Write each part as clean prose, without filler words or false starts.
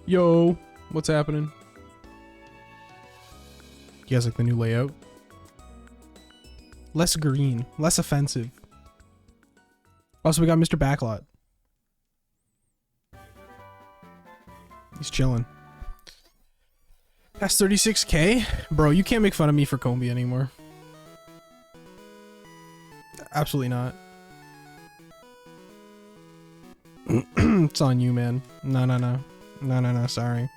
Yo, what's happening? You guys like the new layout? Less green, less offensive. Also, we got Mr. Backlot. He's chilling. That's 36k? Bro, you can't make fun of me for Combi anymore. Absolutely not. It's on you, man. No, sorry.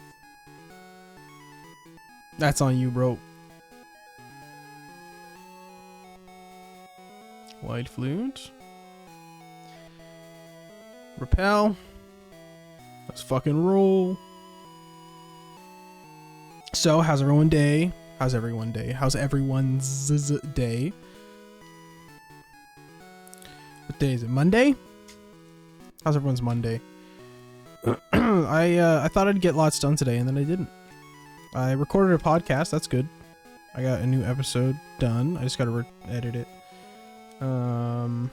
That's on you, bro. Wide flute. Repel. Let's fucking roll. So, how's everyone's day? How's everyone's day? What day is it? Monday? How's everyone's Monday? I thought I'd get lots done today, and then I didn't. I recorded a podcast. That's good. I got a new episode done. I just gotta edit it. I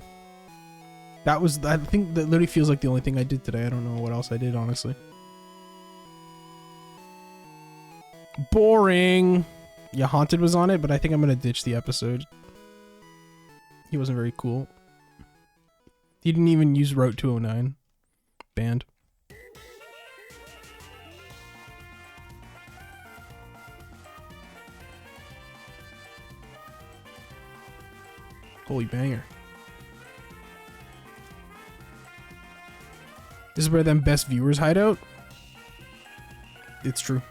think that literally feels like the only thing I did today. I don't know what else I did, honestly. Boring. Yeah, Haunted was on it, but I think I'm gonna ditch the episode. He wasn't very cool. He didn't even use Route 209. Banned. Holy banger. This is where them best viewers hide out. It's true.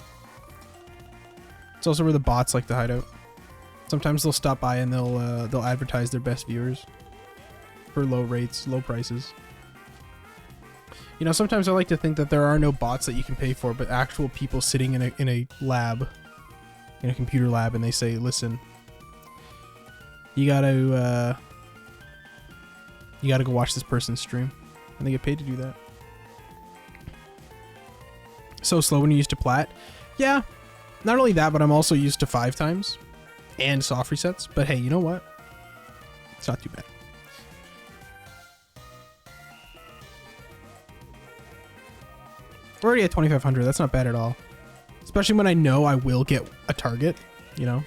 It's also where the bots like to hide out. Sometimes they'll stop by and they'll advertise their best viewers for low rates, low prices. You know, sometimes I like to think that there are no bots that you can pay for, but actual people sitting in a lab, in a computer lab, and they say, "Listen, you gotta go watch this person's stream," and they get paid to do that. So slow when you're used to plat. Yeah, not only that, but I'm also used to 5 times and soft resets. But hey, you know what? It's not too bad. We're already at 2,500. That's not bad at all. Especially when I know I will get a target. You know,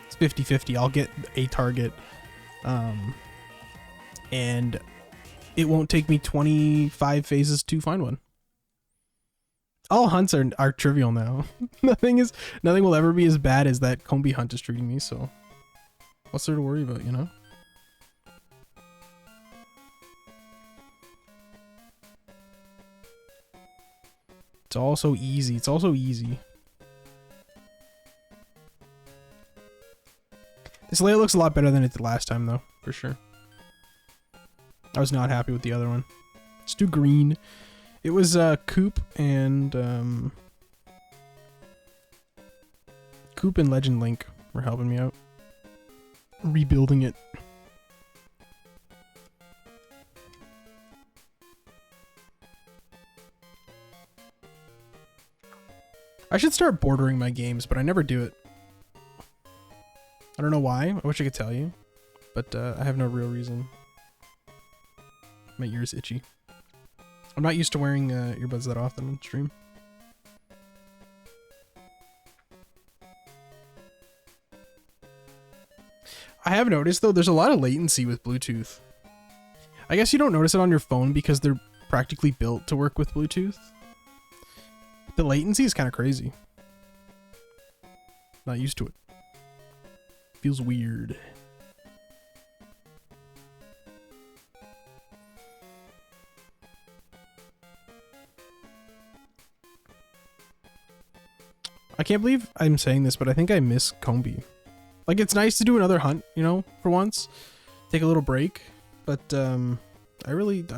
it's 50-50. I'll get a target. And it won't take me 25 phases to find one. All hunts are trivial now. Nothing will ever be as bad as that Combi hunt is treating me, so what's there to worry about, you know? It's all so easy. It's all so easy. This layout looks a lot better than it did last time, though, for sure. I was not happy with the other one. Let's do green. It was Coop and Legend Link were helping me out. Rebuilding it. I should start bordering my games, but I never do it. I don't know why. I wish I could tell you, but I have no real reason. My ear's itchy. I'm not used to wearing earbuds that often on stream. I have noticed, though, there's a lot of latency with Bluetooth. I guess you don't notice it on your phone because they're practically built to work with Bluetooth. The latency is kind of crazy. Not used to it. Feels weird. I can't believe I'm saying this, but I think I miss Combi. Like, it's nice to do another hunt, you know, for once. Take a little break. But, I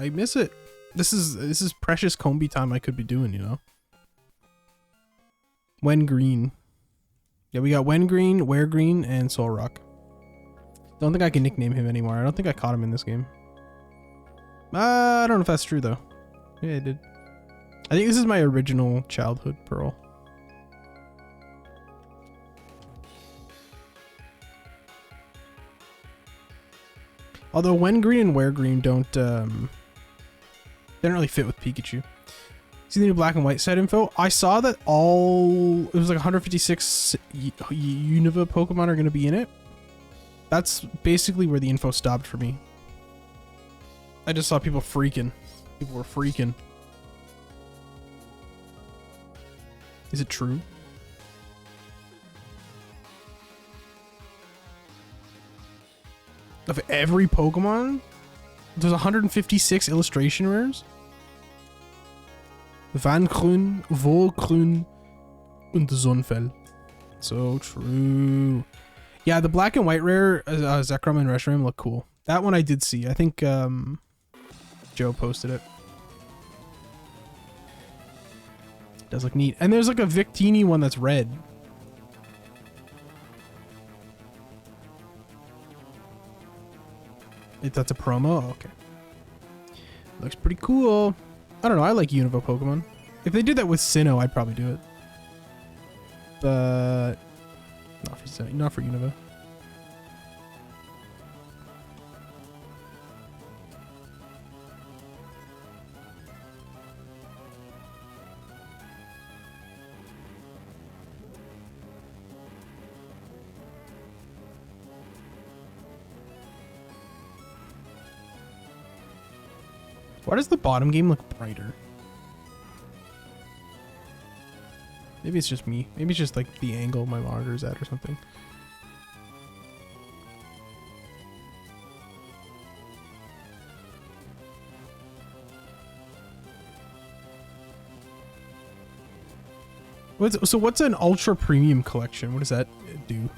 miss it. This is precious Combi time I could be doing, you know? When Green. Yeah, we got When Green, Where Green, and Soul Rock. Don't think I can nickname him anymore. I don't think I caught him in this game. I don't know if that's true, though. Yeah, I did. I think this is my original childhood Pearl. Although When Green and Where Green don't really fit with Pikachu. See the new black and white set info? I saw that all... It was like 156 Unova Pokemon are going to be in it. That's basically where the info stopped for me. I just saw people freaking. People were freaking. Is it true? Of every Pokemon? There's 156 illustration rares? Van Groen, Volgroen, und Zonfell. So true. Yeah, the black and white rare, Zekrom and Reshiram look cool. That one I did see. I think Joe posted it. Does look neat. And there's like a Victini one that's red. That's a promo? Oh, okay. Looks pretty cool. I don't know. I like Unova Pokemon. If they did that with Sinnoh, I'd probably do it. But not for Sinnoh, not for Unova. Why does the bottom game look brighter? Maybe it's just me. Maybe it's just like the angle my monitor's at or something. So what's an ultra premium collection? What does that do?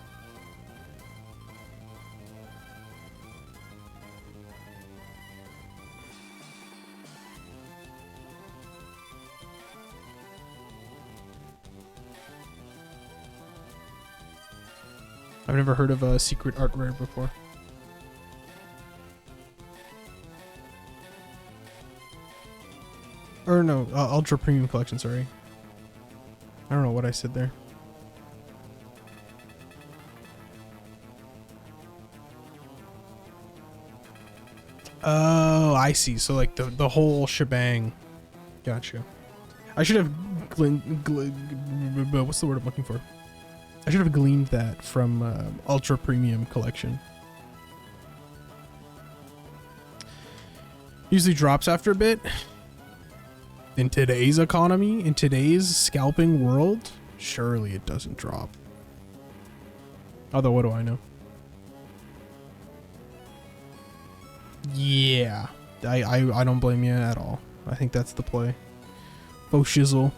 I've never heard of a secret art rare before. Or no, ultra premium collection, sorry. I don't know what I said there. Oh, I see. So like the whole shebang. Gotcha. I should have what's the word I'm looking for? I should have gleaned that from Ultra Premium Collection. Usually drops after a bit. In today's economy, in today's scalping world, surely it doesn't drop. Although, what do I know? Yeah, I don't blame you at all. I think that's the play. Faux shizzle.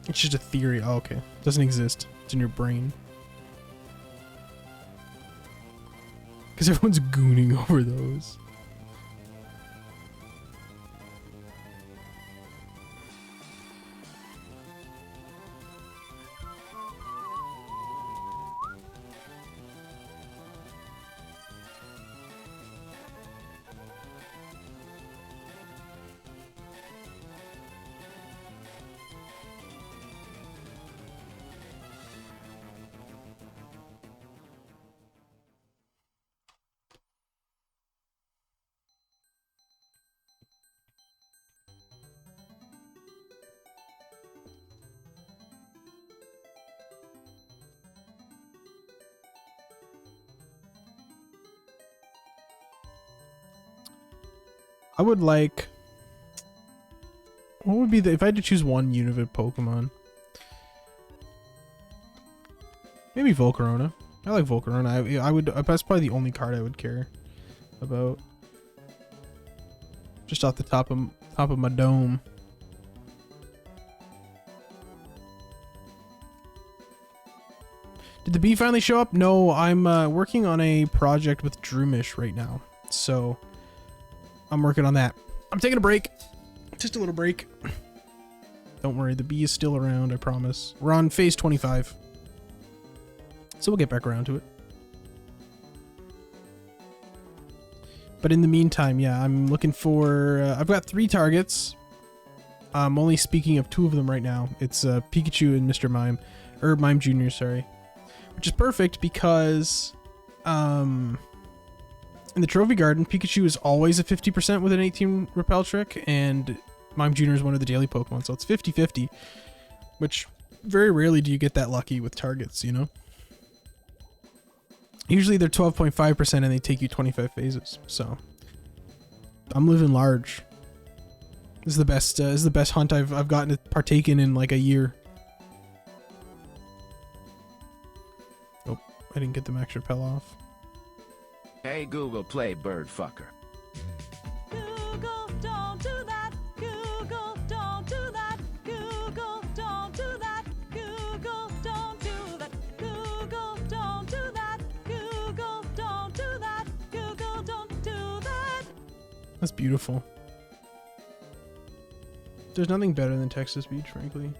It's just a theory. Oh, okay. It doesn't exist. It's in your brain. Because everyone's gooning over those. I would like... What would be the... If I had to choose one Unova Pokemon? Maybe Volcarona. I like Volcarona. I would... That's probably the only card I would care about. Just off the top of my dome. Did the bee finally show up? No, I'm working on a project with Droomish right now. So... I'm working on that. I'm taking a break. Just a little break. Don't worry, the bee is still around, I promise. We're on phase 25. So we'll get back around to it. But in the meantime, yeah, I'm looking for... I've got 3 targets. I'm only speaking of 2 of them right now. It's Pikachu and Mr. Mime, or Mime Jr., sorry. Which is perfect because in the Trophy Garden, Pikachu is always a 50% with an 18 Repel trick, and Mime Jr. is one of the daily Pokemon, so it's 50-50, which very rarely do you get that lucky with targets, you know? Usually they're 12.5% and they take you 25 phases, so I'm living large. This is the best hunt I've gotten to partake in like a year. Oh, I didn't get the max repel off. Hey Google, play Bird Fucker. Google, don't do that. Google, don't do that. Google, don't do that. Google, don't do that. Google, don't do that. Google, don't do that. Google, don't do that. That's beautiful. There's nothing better than Texas Beach, frankly.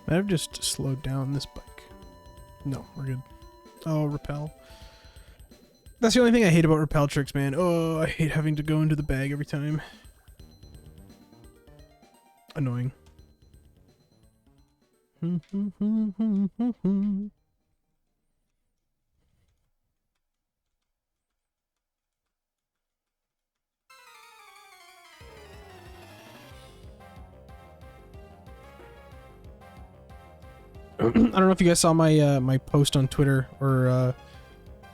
Might have just slowed down this bike. No, we're good. Oh, repel. That's the only thing I hate about repel tricks, man. Oh, I hate having to go into the bag every time. Annoying. I don't know if you guys saw my my post on Twitter or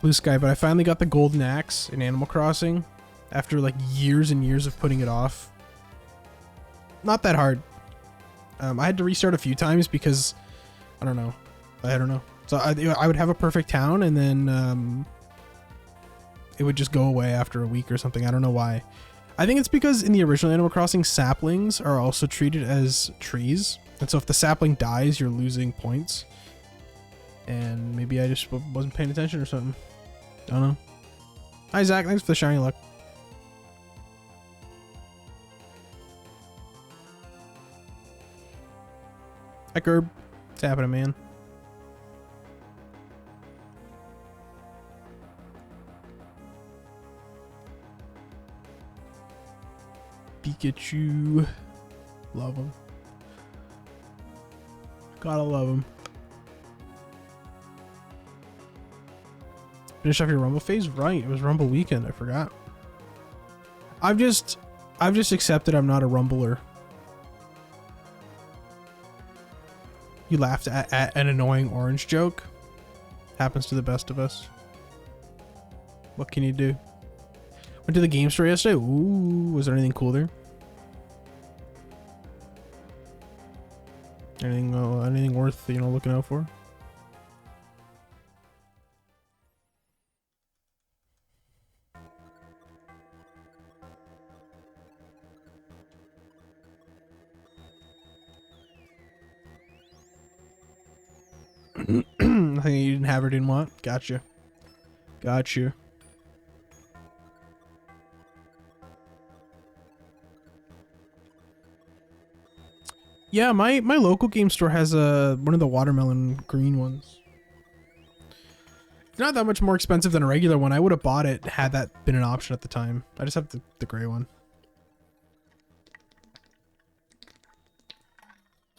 Blue Sky, but I finally got the golden axe in Animal Crossing after like years and years of putting it off. Not that hard. I had to restart a few times because I don't know. So I would have a perfect town and then it would just go away after a week or something. I don't know why. I think it's because in the original Animal Crossing, saplings are also treated as trees. And so if the sapling dies, you're losing points. And maybe I just wasn't paying attention or something. Don't know. Hi, Zach. Thanks for the shiny luck. Hi, Gerb. What's happening, man? Pikachu. Love him. Gotta love him. Finish off your Rumble phase? Right, it was Rumble weekend, I forgot. I've just accepted I'm not a Rumbler. You laughed at an annoying orange joke. Happens to the best of us. What can you do? Went to the game store yesterday. Ooh, was there anything cool there? Anything worth, you know, looking out for? Nothing you didn't have or didn't want. Gotcha. Gotcha. Yeah, my local game store has one of the watermelon green ones. It's not that much more expensive than a regular one. I would have bought it had that been an option at the time. I just have the gray one.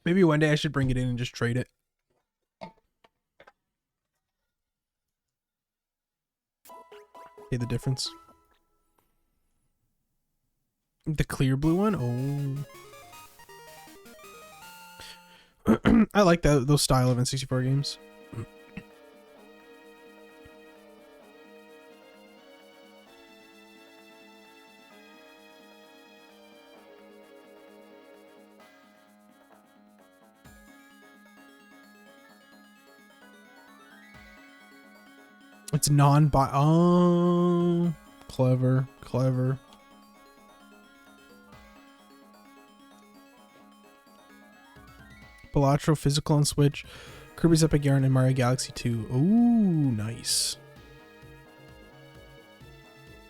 Maybe one day I should bring it in and just trade it. Pay the difference. The clear blue one? Oh. I like those style of N64 games. It's non-bi. Oh, clever, clever. Balatro physical on Switch, Kirby's Epic Yarn, and Mario Galaxy 2. Ooh, nice.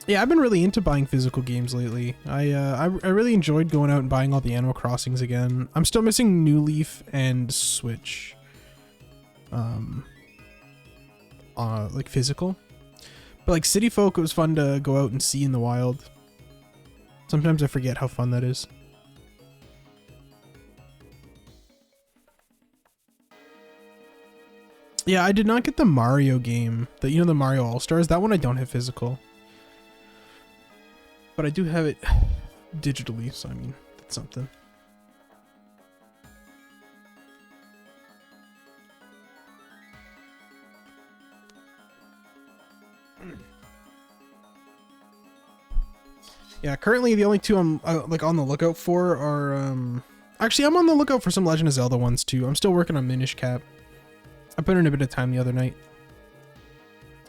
Yeah, I've been really into buying physical games lately. I really enjoyed going out and buying all the Animal Crossings again. I'm still missing New Leaf and Switch. like physical. But like City Folk, it was fun to go out and see in the wild. Sometimes I forget how fun that is. Yeah, I did not get the Mario game. The Mario All-Stars. That one I don't have physical. But I do have it digitally, so I mean, that's something. Yeah, currently the only two I'm like on the lookout for are actually I'm on the lookout for some Legend of Zelda ones too. I'm still working on Minish Cap. I put in a bit of time the other night.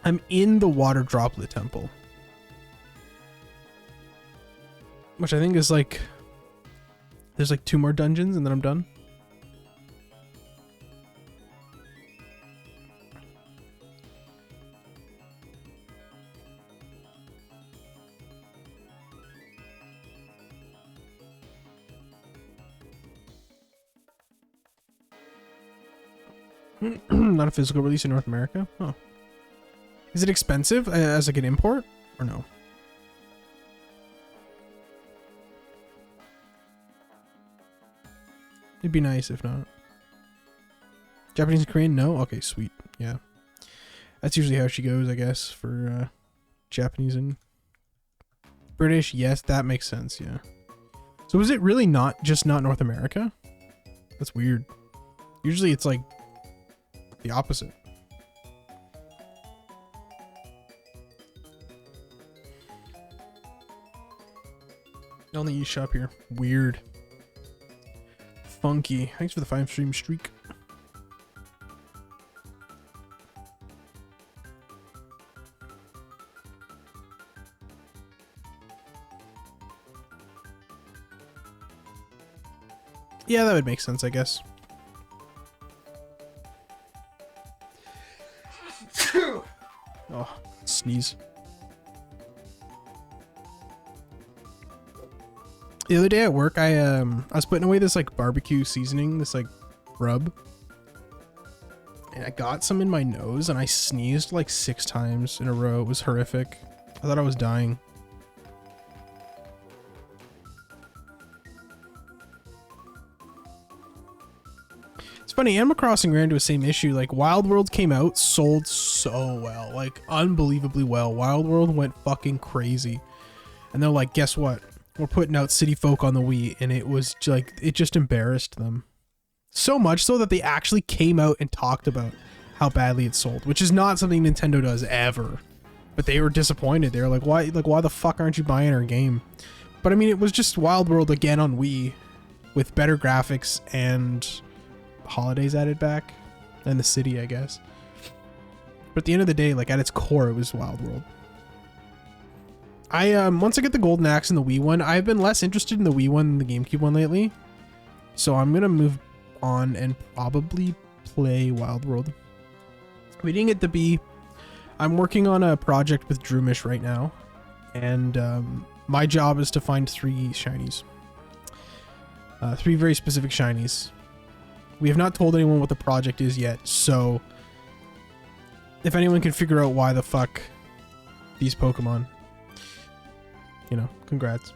I'm in the Water Droplet Temple, which I think is like there's like 2 more dungeons and then I'm done. Not a physical release in North America? Oh. Is it expensive as like an import or no? It'd be nice if not. Japanese and Korean? No? Okay, sweet. Yeah. That's usually how she goes, I guess, for Japanese and British. Yes, that makes sense, yeah. So is it really not North America? That's weird. Usually it's like the opposite. Only eShop here. Weird. Funky. Thanks for the 5-stream streak. Yeah, that would make sense, I guess. Oh, sneeze. The other day at work, I was putting away this like barbecue seasoning, this like rub, and I got some in my nose and I sneezed like 6 times in a row. It was horrific. I thought I was dying. It's funny, Animal Crossing ran into the same issue. Like Wild World came out, sold so well, like unbelievably well. Wild World went fucking crazy. And they're like, guess what? We're putting out City Folk on the Wii, and it was like, it just embarrassed them. So much so that they actually came out and talked about how badly it sold, which is not something Nintendo does ever. But they were disappointed. They were like, why the fuck aren't you buying our game? But I mean, it was just Wild World again on Wii with better graphics and holidays added back and the city, I guess. But at the end of the day, like at its core, it was Wild World. Once I get the golden axe in the Wii one, I've been less interested in the Wii one than the GameCube one lately. So I'm gonna move on and probably play Wild World. We didn't get to be. I'm working on a project with Droomish right now, and my job is to find 3 shinies. 3 very specific shinies. We have not told anyone what the project is yet, so if anyone can figure out why the fuck these Pokemon, you know, congrats.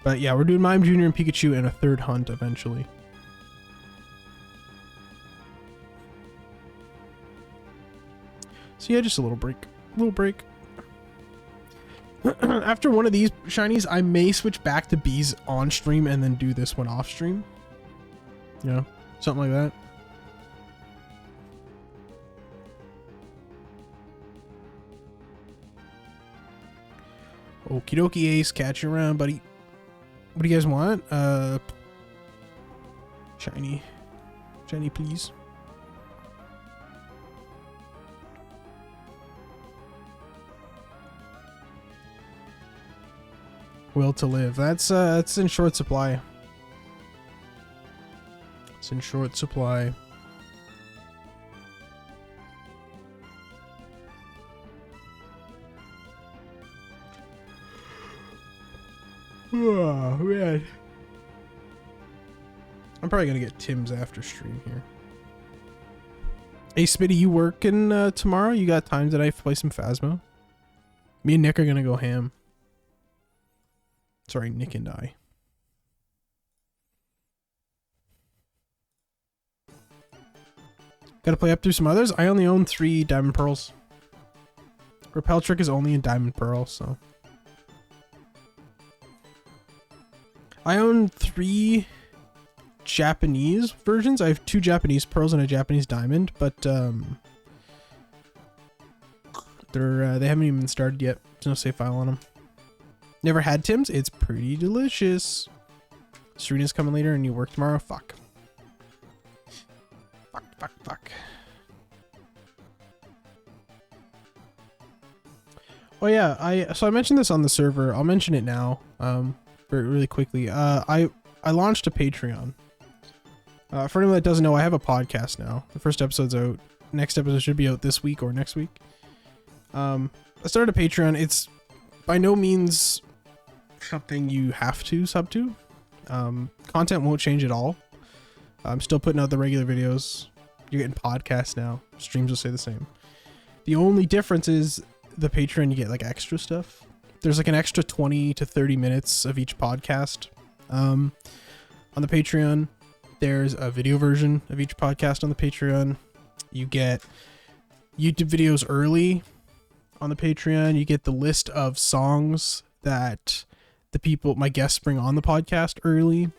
But yeah, we're doing Mime Jr. and Pikachu and a 3rd hunt eventually. So yeah, just a little break. After one of these shinies, I may switch back to bees on stream and then do this one off stream. You know, something like that. Okie dokie, Ace, catch you around, buddy. What do you guys want? Shiny, please. Will to live. That's in short supply. It's in short supply. Oh, man. I'm probably gonna get Tim's after stream here. Hey, Smitty, you working tomorrow? You got time tonight to play some Phasmo? Me and Nick are gonna go ham. Sorry, Nick and I. Gotta play up through some others. I only own 3 Diamond Pearls. Repel Trick is only in Diamond Pearl, so. I own 3 Japanese versions. I have 2 Japanese Pearls and a Japanese Diamond, but they haven't even started yet. There's no save file on them. Never had Tim's. It's pretty delicious. Serena's coming later and you work tomorrow. Fuck. Fuck. Oh yeah, so I mentioned this on the server. I'll mention it now, really quickly. I launched a Patreon. For anyone that doesn't know, I have a podcast now. The first episode's out. Next episode should be out this week or next week. I started a Patreon. It's by no means something you have to sub to. Content won't change at all. I'm still putting out the regular videos. You're getting podcasts now. Streams will stay the same. The only difference is the Patreon, you get like extra stuff. There's like an extra 20 to 30 minutes of each podcast. On the Patreon, there's a video version of each podcast on the Patreon. You get YouTube videos early on the Patreon. You get the list of songs that my guests bring on the podcast early.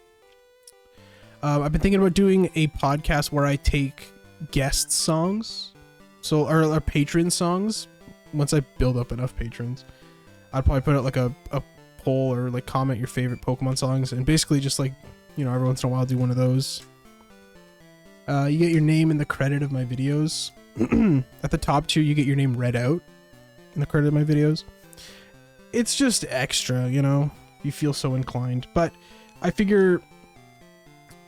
I've been thinking about doing a podcast where I take guest songs, or patron songs. Once I build up enough patrons, I'd probably put out like a poll or like comment your favorite Pokemon songs, and basically just like, every once in a while do one of those. You get your name in the credit of my videos. At the top 2, you get your name read out in the credit of my videos. It's just extra, you feel so inclined. But I figure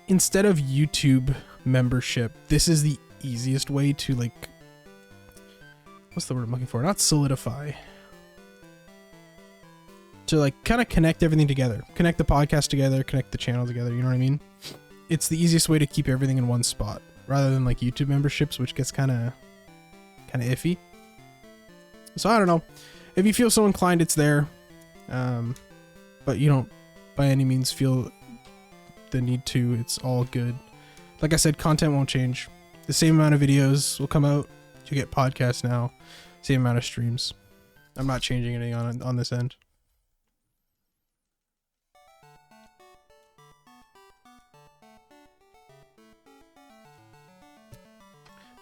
instead of YouTube membership, this is the easiest way to like, what's the word I'm looking for? Not solidify. To like kind of connect everything together. Connect the podcast together, connect the channel together, you know what I mean? It's the easiest way to keep everything in one spot rather than like YouTube memberships, which gets kind of iffy. So I don't know. If you feel so inclined, it's there. But you don't by any means feel the need to. It's all good. Like I said, content won't change. The same amount of videos will come out. You get podcasts now. Same amount of streams. I'm not changing anything on this end.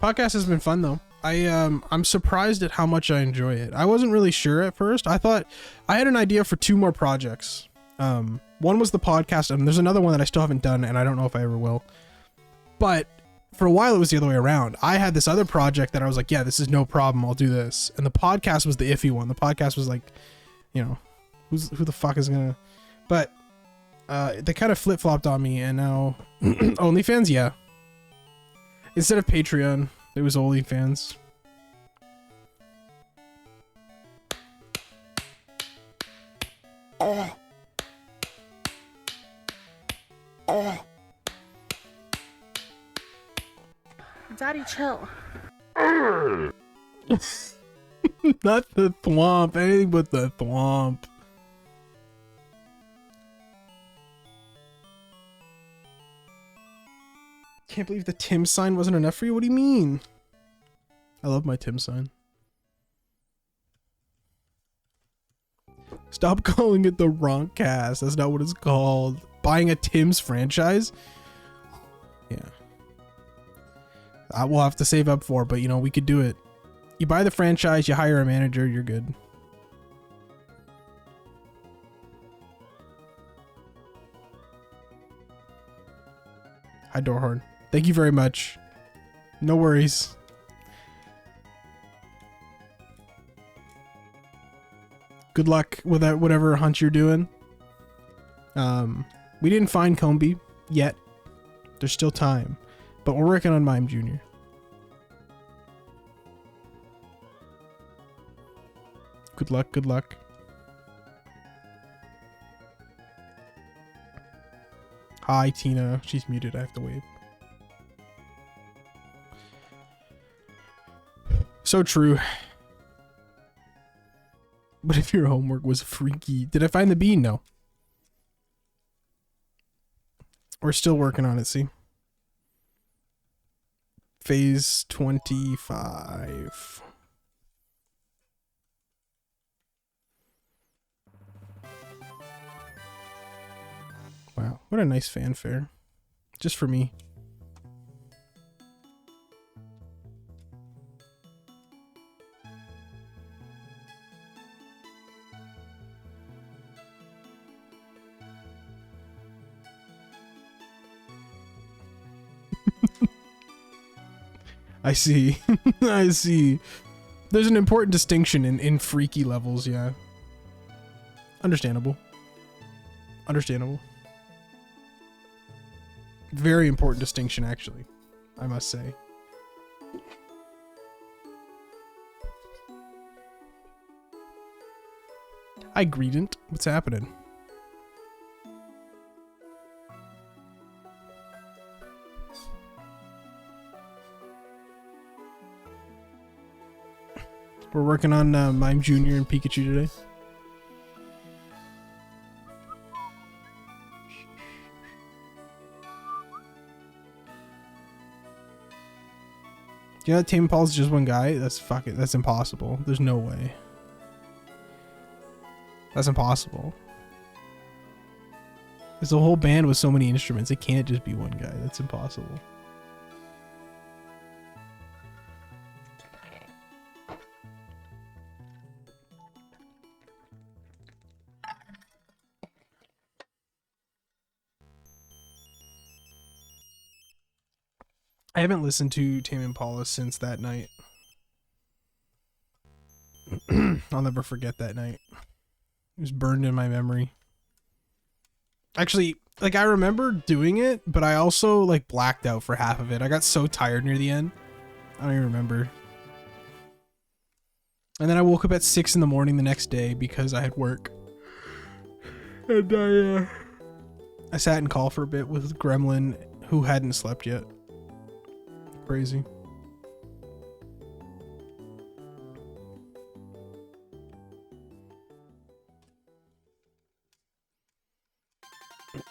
Podcast has been fun though. I'm surprised at how much I enjoy it. I wasn't really sure at first. I thought I had an idea for 2 more projects. One was the podcast, and there's another one that I still haven't done, and I don't know if I ever will. But for a while, it was the other way around. I had this other project that I was like, yeah, this is no problem. I'll do this. And the podcast was the iffy one. The podcast was like, who the fuck is gonna? But they kind of flip flopped on me, and now OnlyFans, yeah. Instead of Patreon, it was OnlyFans. Daddy, chill. Not the thwomp. Anything but the thwomp. Can't believe the Tim sign wasn't enough for you. What do you mean? I love my Tim sign. Stop calling it the Ronk cast. That's not what it's called. Buying a Tim's franchise? Yeah. I will have to save up for, but we could do it. You buy the franchise, you hire a manager, you're good. Hi, Doorhorn. Thank you very much. No worries. Good luck with that, whatever hunt you're doing. We didn't find Combi yet. There's still time. But we're working on Mime Jr. Good luck, good luck. Hi, Tina. She's muted. I have to wave. So true. But if your homework was freaky, did I find the bean? No. We're still working on it, see? Phase 25. Wow, what a nice fanfare. Just for me. I see. I see. There's an important distinction in freaky levels, yeah. Understandable. Understandable. Very important distinction, actually, I must say. Hi, Greedent. What's happening? We're working on Mime Jr. and Pikachu today. Do you know that Tame Impala's just one guy? That's fucking. That's impossible. There's no way. That's impossible. There's a whole band with so many instruments. It can't just be one guy. That's impossible. I haven't listened to Tame Impala since that night. I'll never forget that night. It was burned in my memory. Actually, like, I remember doing it, but I also, like, blacked out for half of it. I got so tired near the end. I don't even remember. And then I woke up at 6 in the morning the next day because I had work. And I sat in call for a bit with Gremlin, who hadn't slept yet. Crazy.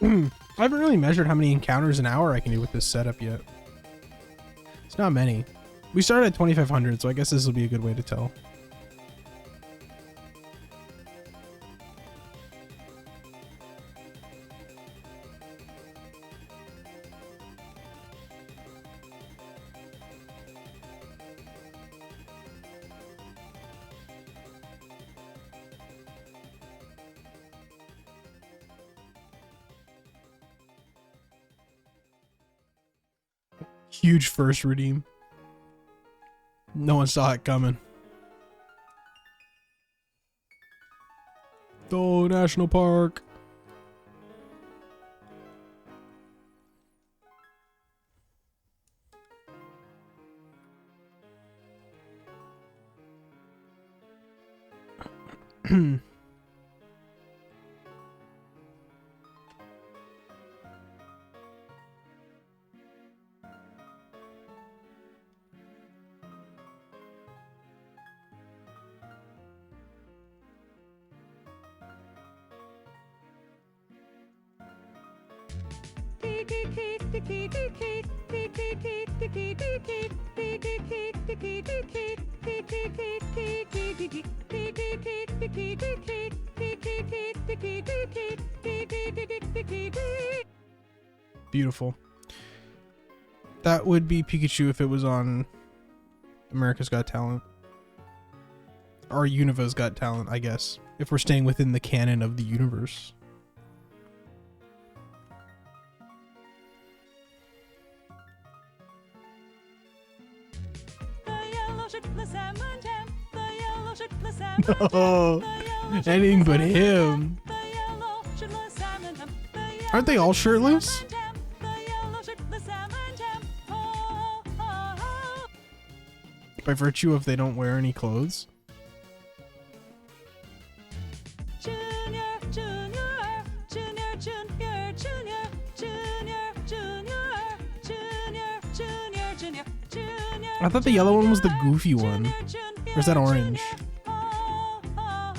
I haven't really measured how many encounters an hour I can do with this setup yet. It's not many. We started at 2500, so I guess this will be a good way to tell. Huge first redeem. No one saw it coming. Oh, National Park. Beautiful. That would be Pikachu if it was on America's Got Talent. Or Univa's Got Talent, I guess. If we're staying within the canon of the universe. No, anything but him. Aren't they all shirtless? By virtue of they don't wear any clothes? I thought the yellow one was the goofy one. Or is that orange? I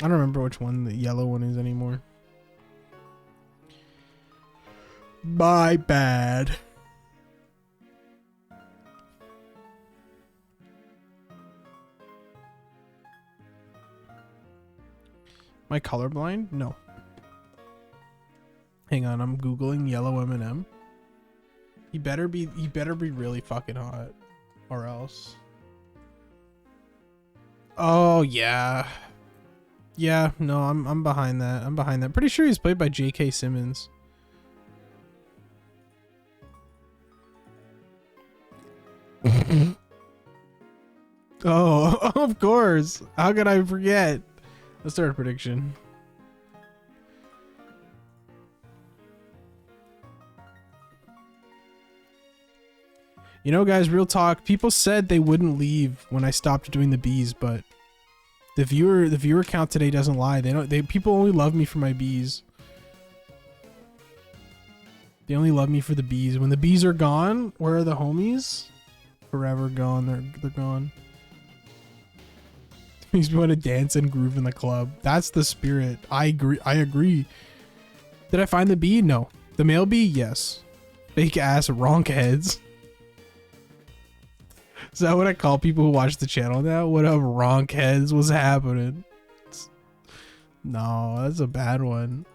don't remember which one the yellow one is anymore. My bad. Am I colorblind? No. Hang on, I'm googling yellow M&M. He better be really fucking hot, or else. Oh yeah. Yeah, no, I'm behind that. I'm behind that. Pretty sure he's played by J.K. Simmons. Oh, of course. How could I forget? Let's start a prediction. You know, guys, real talk. People said they wouldn't leave when I stopped doing the bees, but the viewer count today doesn't lie. People only love me for my bees. They only love me for the bees. When the bees are gone, where are the homies? Forever gone. They're gone. Makes me want to dance and groove in the club. That's the spirit. I agree. Did I find the bee? No. The male bee? Yes. Fake ass Ronk heads. Is that what I call people who watch the channel now? What up, Ronk heads? What's happening? No, that's a bad one.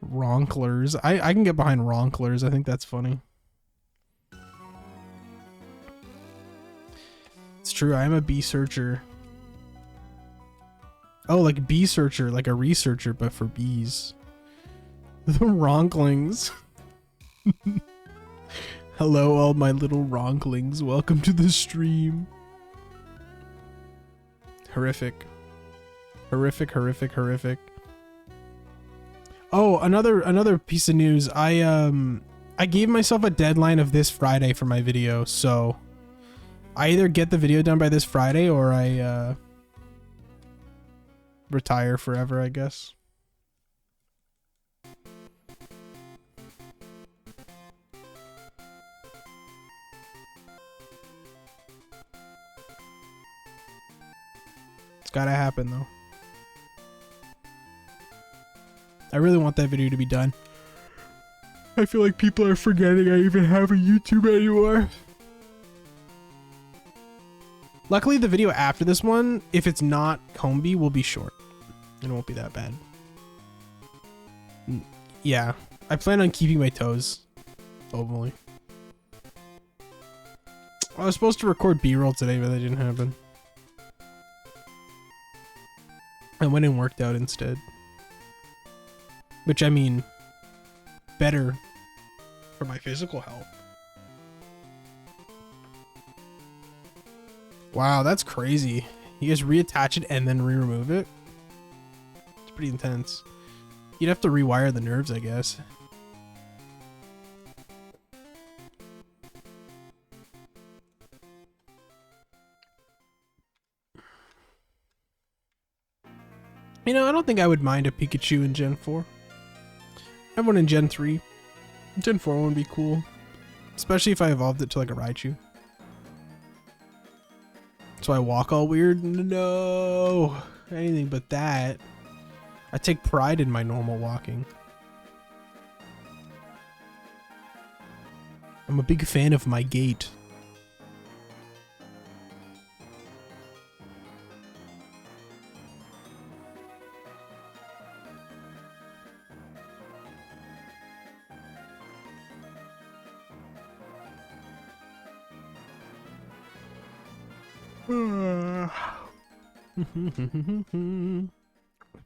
Ronklers. I can get behind Ronklers. I think that's funny. It's true. I am a bee searcher. Oh, like bee searcher, like a researcher, but for bees. The Ronklings. Hello, all my little Ronklings. Welcome to the stream. Horrific. Horrific, horrific, horrific. Oh, another piece of news. I gave myself a deadline of this Friday for my video, so I either get the video done by this Friday or I retire forever, I guess. It's gotta happen though. I really want that video to be done. I feel like people are forgetting I even have a YouTube anymore. Luckily, the video after this one, if it's not Combi, will be short. It won't be that bad. Yeah, I plan on keeping my toes. Hopefully. I was supposed to record B-roll today, but that didn't happen. I went and worked out instead. Which, I mean, better for my physical health. Wow, that's crazy. You guys reattach it and then re-remove it? It's pretty intense. You'd have to rewire the nerves, I guess. You know, I don't think I would mind a Pikachu in Gen 4. I have one in Gen 3. Gen 4 would be cool. Especially if I evolved it to like a Raichu. So I walk all weird? No. Anything but that. I take pride in my normal walking. I'm a big fan of my gait.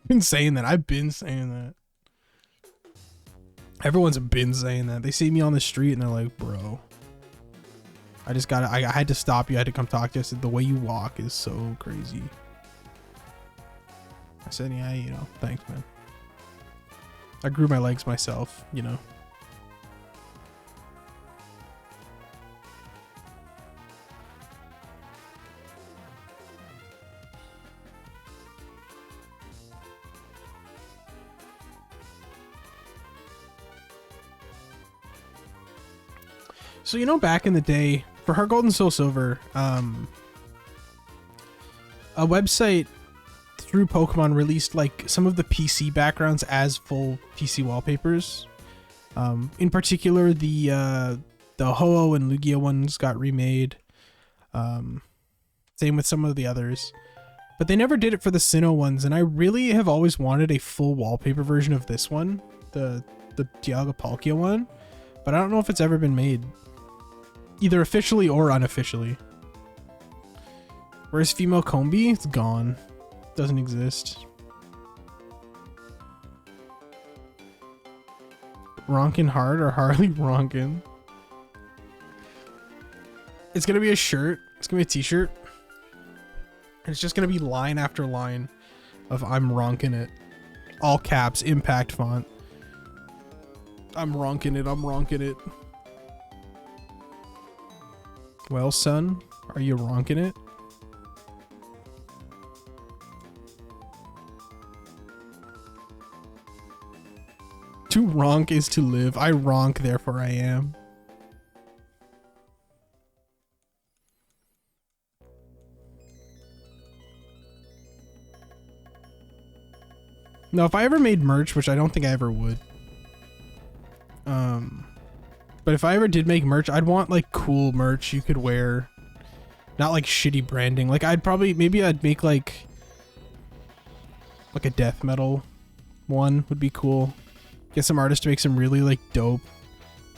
Been saying that. I've been saying that. Everyone's been saying that. They see me on the street and they're like, bro, I had to stop you. I had to come talk to you. I said, the way you walk is so crazy. I said, yeah, you know, thanks, man. I grew my legs myself, you know. So you know, back in the day, for Heart Gold and Soul Silver, a website through Pokemon released like some of the PC backgrounds as full PC wallpapers. In particular, the Ho-Oh and Lugia ones got remade. Same with some of the others. But they never did it for the Sinnoh ones, and I really have always wanted a full wallpaper version of this one, the Dialga Palkia one, but I don't know if it's ever been made, either officially or unofficially. Where's female Combi? It's gone. Doesn't exist. Ronkin Hard or Harley Ronkin? It's gonna be a shirt. It's gonna be a t-shirt. And it's just gonna be line after line of I'm ronking it. All caps, impact font. I'm ronking it, I'm ronking it. Well, son, are you ronking it? To ronk is to live. I ronk, therefore I am. Now, if I ever made merch, which I don't think I ever would, but if I ever did make merch, I'd want like cool merch you could wear, not like shitty branding. Like maybe I'd make like a death metal one would be cool. Get some artists to make some really like dope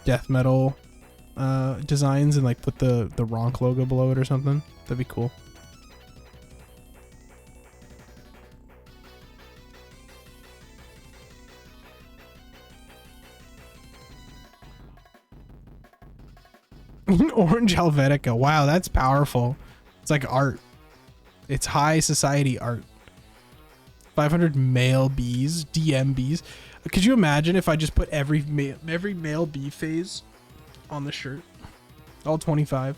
death metal designs and like put the Ronk logo below it or something. That'd be cool. Orange Helvetica. Wow, that's powerful. It's like art. It's high society art. 500 male bees, DM bees. Could you imagine if I just put every male bee phase on the shirt? All 25.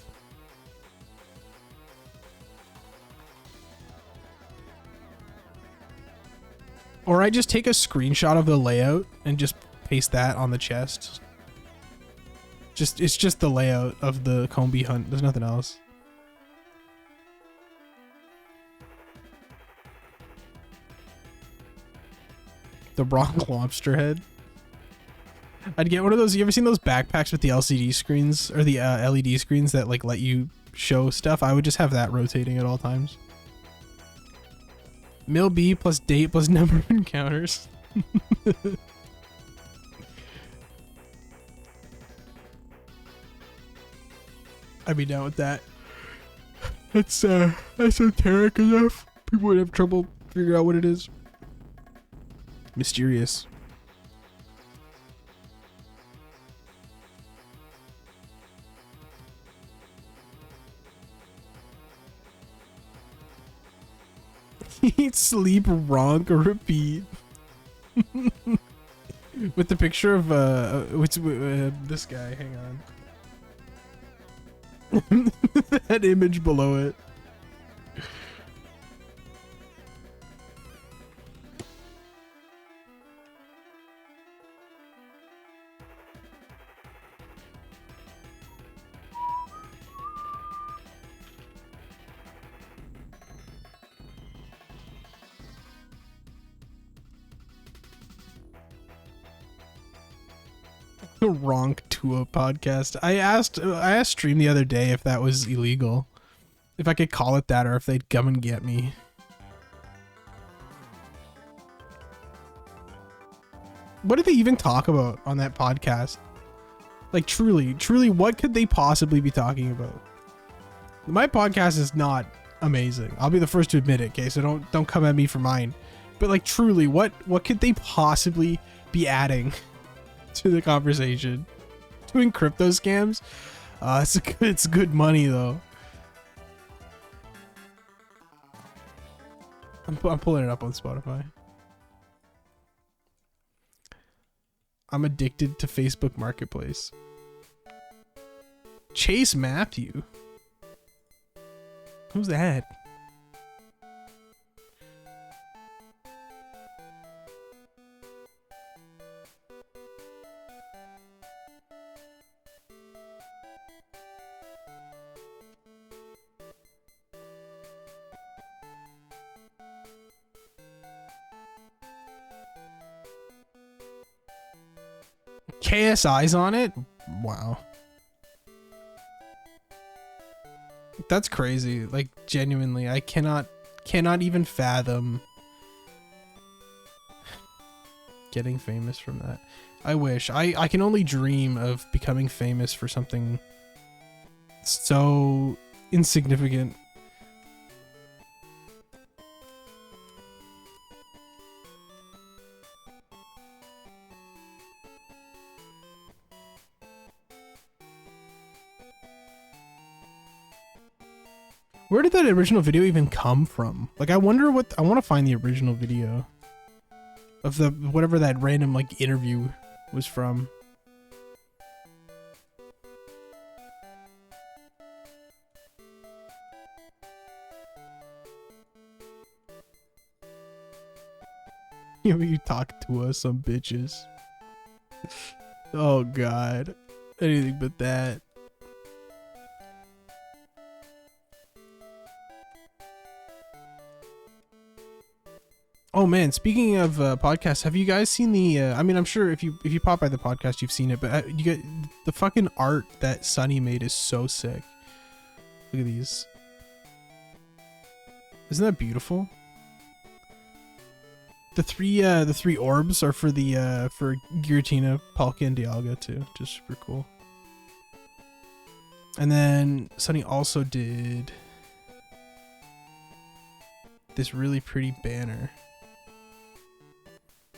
Or I just take a screenshot of the layout and just paste that on the chest. It's just the layout of the Combi hunt. There's nothing else. The Ronk lobster head. I'd get one of those. You ever seen those backpacks with the LCD screens or the LED screens that like let you show stuff? I would just have that rotating at all times. Mil B plus date plus number of encounters. I'd be down with that. That's esoteric enough. People would have trouble figuring out what it is. Mysterious. Eat, sleep, ronk, or repeat. With the picture of this guy. Hang on. That image below it. The Ronk Tua podcast. I asked Stream the other day if that was illegal, if I could call it that, or if they'd come and get me. What did they even talk about on that podcast? Like truly, what could they possibly be talking about? My podcast is not amazing. I'll be the first to admit it. Okay, so don't come at me for mine. But like truly, what could they possibly be adding to the conversation? Doing crypto scams? It's good money though. I'm pulling it up on Spotify. I'm addicted to Facebook Marketplace. Chase Matthew. Who's that? KSI's on it? Wow. That's crazy. Like, genuinely, I cannot even fathom getting famous from that. I wish. I can only dream of becoming famous for something so insignificant. Where did that original video even come from? Like, I wonder what... I want to find the original video of the... whatever that random, like, interview was from. You talk to us, some bitches. Oh, God. Anything but that. Oh man, speaking of podcasts, have you guys seen the I mean, I'm sure if you pop by the podcast you've seen it, but you get the fucking art that Sunny made is so sick. Look at these. Isn't that beautiful? The three orbs are for the for Giratina, Palkia, and Dialga too. Just super cool. And then Sunny also did this really pretty banner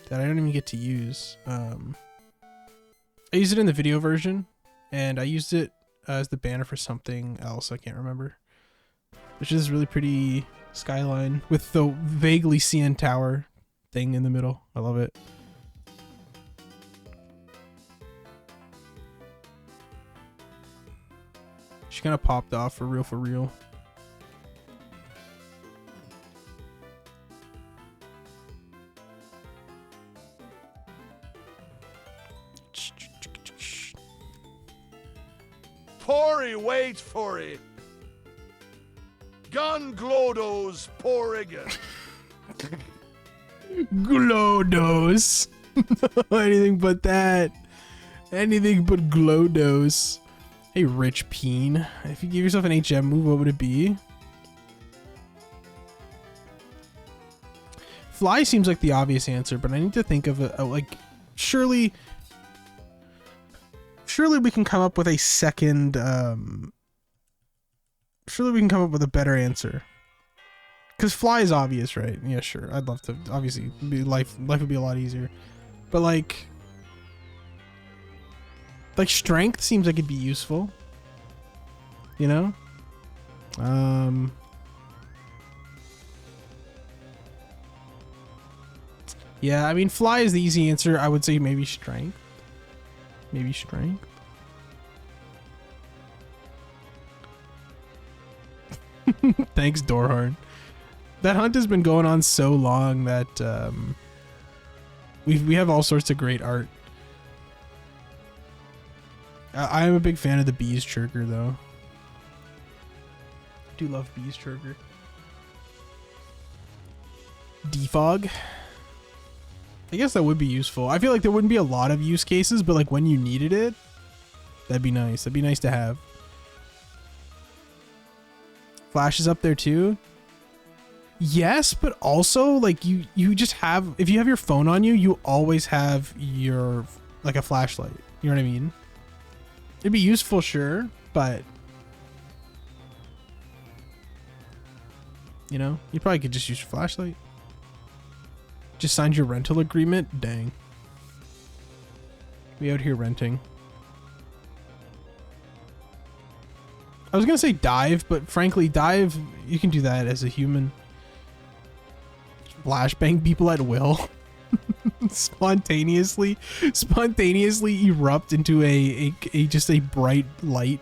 that I don't even get to use. I used it in the video version, and I used it as the banner for something else I can't remember. Which is really pretty skyline with the vaguely CN Tower thing in the middle. I love it. She kind of popped off for real, for real. Pori, wait for it. Gun Glodos Porigan. GLODOS. Anything but that. Anything but GLODOS. Hey, Rich Peen. If you give yourself an HM move, what would it be? Fly seems like the obvious answer, but I need to think of a like, surely we can come up with a second, surely we can come up with a better answer. Because Fly is obvious, right? Yeah, sure. I'd love to, obviously, life would be a lot easier. But like Strength seems like it'd be useful. You know? Yeah, I mean, Fly is the easy answer. I would say maybe Strength. Maybe Strength. Thanks, Dorhorn. That hunt has been going on so long that we have all sorts of great art. I am a big fan of the Bees Chirker, though. I do love Bees Chirker. Defog. I guess that would be useful. I feel like there wouldn't be a lot of use cases, but like when you needed it, that'd be nice. That'd be nice to have. Flash is up there too. Yes, but also like you just have, if you have your phone on you, you always have your, like, a flashlight. You know what I mean? It'd be useful, sure, but you know, you probably could just use your flashlight. Just signed your rental agreement? Dang. We out here renting. I was gonna say dive, but frankly, dive, you can do that as a human. Flashbang people at will. spontaneously erupt into a just a bright light.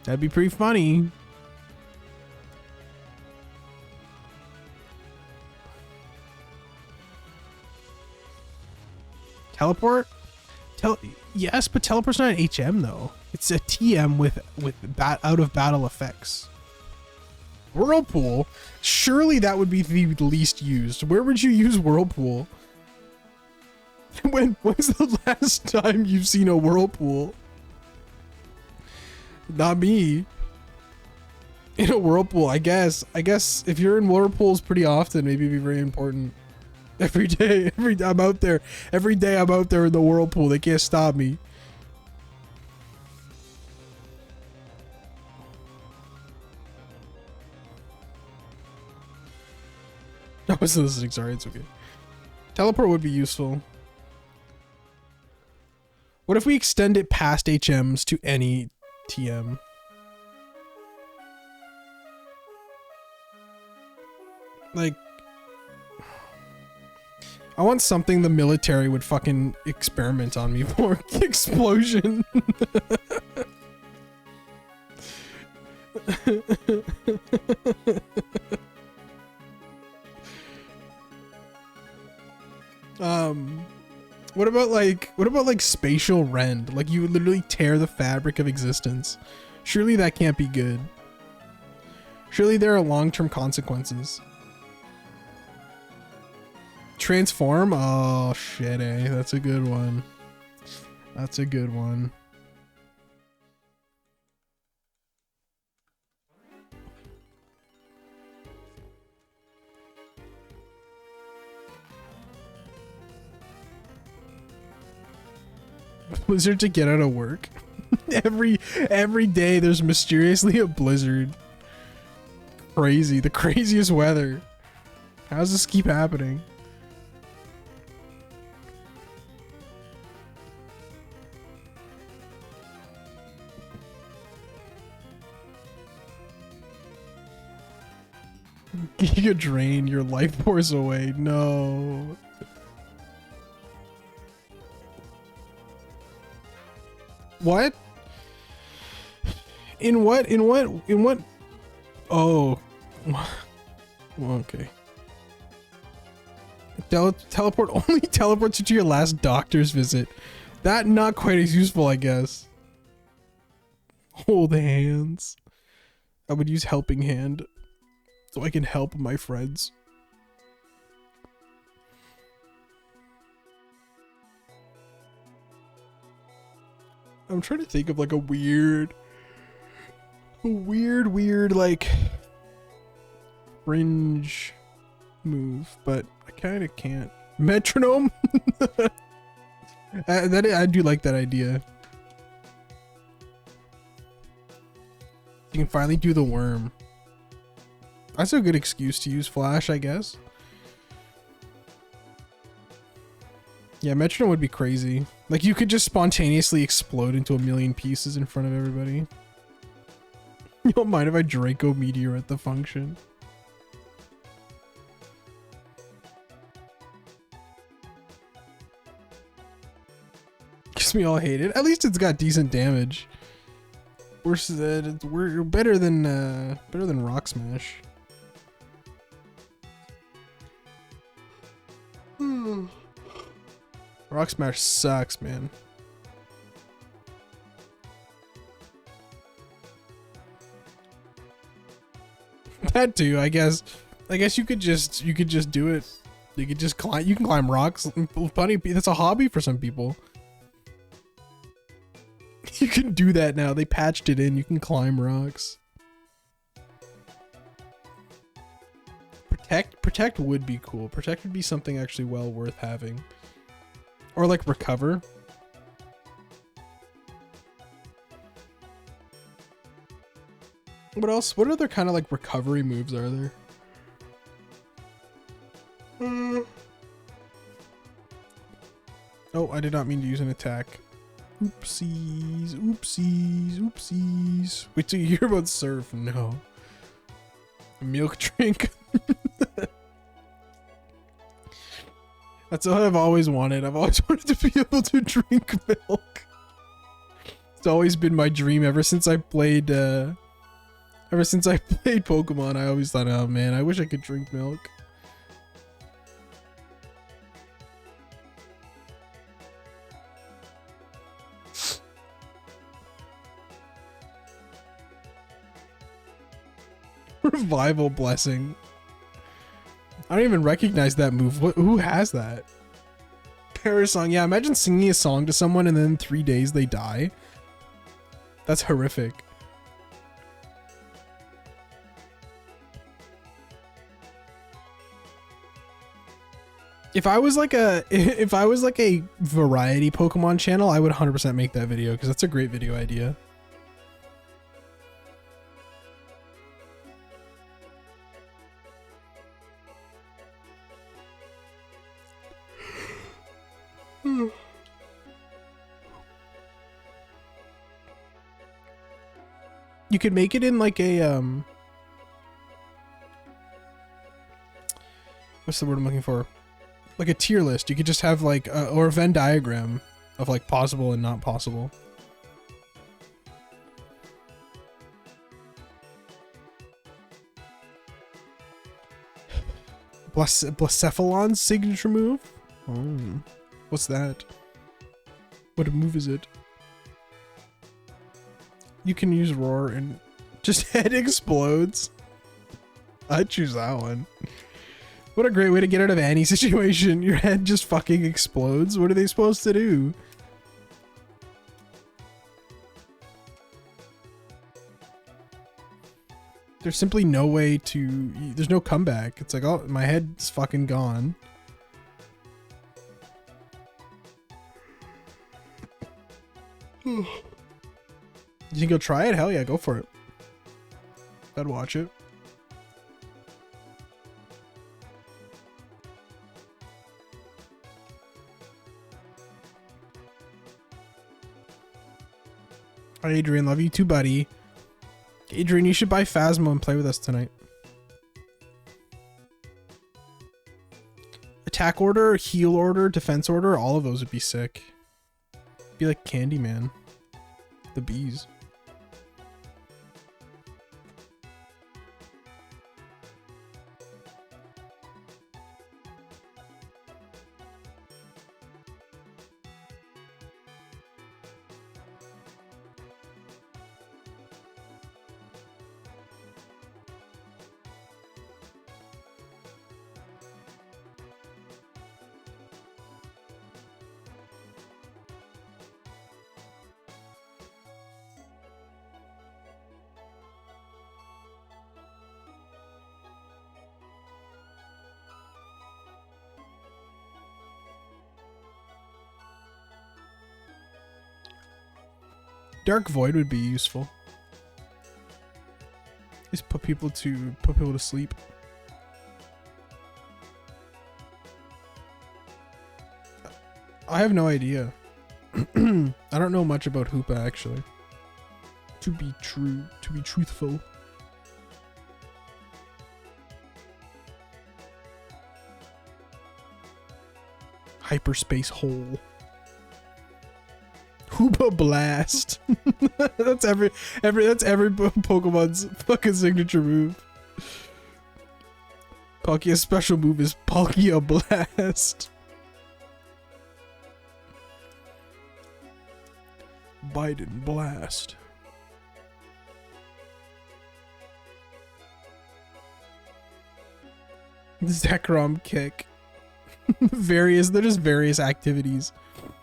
That'd be pretty funny. Teleport? Yes, but teleport's not an HM though. It's a TM with out of battle effects. Whirlpool? Surely that would be the least used. Where would you use Whirlpool? When's the last time you've seen a whirlpool? Not me. In a whirlpool, I guess. I guess if you're in whirlpools pretty often, maybe it'd be very important. Every day, I'm out there. Every day I'm out there in the whirlpool. They can't stop me. I wasn't listening, sorry, it's okay. Teleport would be useful. What if we extend it past HMs to any TM? Like, I want something the military would fucking experiment on me for. Explosion. What about like spatial rend? Like you would literally tear the fabric of existence. Surely that can't be good. Surely there are long-term consequences. Transform? Oh shit, eh? That's a good one. That's a good one. Blizzard to get out of work. every day there's mysteriously a blizzard. Crazy, the craziest weather. How does this keep happening? Giga drain, your life force away. No. What? In what? Oh. Okay. Teleport only teleports you to your last doctor's visit. That not quite as useful, I guess. Hold hands. I would use helping hand so I can help my friends. I'm trying to think of like a weird like fringe move, but I kind of can't. Metronome? I do like that idea. You can finally do the worm. That's a good excuse to use Flash, I guess. Yeah, metronome would be crazy. Like you could just spontaneously explode into a million pieces in front of everybody. You don't mind if I Draco Meteor at the function? Gives me all hated. At least it's got decent damage. Worse than we're better than Rock Smash. Rock Smash sucks, man. That too, I guess. I guess you could just do it. You could just climb. You can climb rocks. Funny, that's a hobby for some people. You can do that now. They patched it in. You can climb rocks. Protect would be cool. Protect would be something actually well worth having. Or like recover. What else? What other kind of like recovery moves are there? Oh, I did not mean to use an attack. Oopsies, oopsies, oopsies. Wait till you hear about surf. No. A milk drink. That's what I've always wanted. I've always wanted to be able to drink milk. It's always been my dream ever since I played Pokemon. I always thought, oh man, I wish I could drink milk. Revival Blessing. I don't even recognize that move. Who has that? terror song. Yeah, imagine singing a song to someone and then in 3 days they die. That's horrific. If I was like a variety Pokemon channel, I would 100% make that video because that's a great video idea. You could make it in like a what's the word I'm looking for? Like a tier list. You could just have like or a Venn diagram of like possible and not possible. Blacephalon's signature move? Oh, what's that? What move is it? You can use roar and just head explodes. I'd choose that one. What a great way to get out of any situation. Your head just fucking explodes. What are they supposed to do? There's simply no way to... There's no comeback. It's like, oh, my head's fucking gone. You think you'll try it? Hell yeah, go for it. I'd watch it. Hi, Adrian, love you too, buddy. Adrian, you should buy Phasmo and play with us tonight. Attack order, heal order, defense order, all of those would be sick. Be like Candyman. The bees. Dark Void would be useful. Just put people to sleep. I have no idea. I don't know much about Hoopa actually. To be truthful. Hyperspace hole. Hoopa Blast. that's every Pokemon's fucking signature move. Palkia's special move is Palkia Blast. Biden Blast. Zekrom Kick. They're just various activities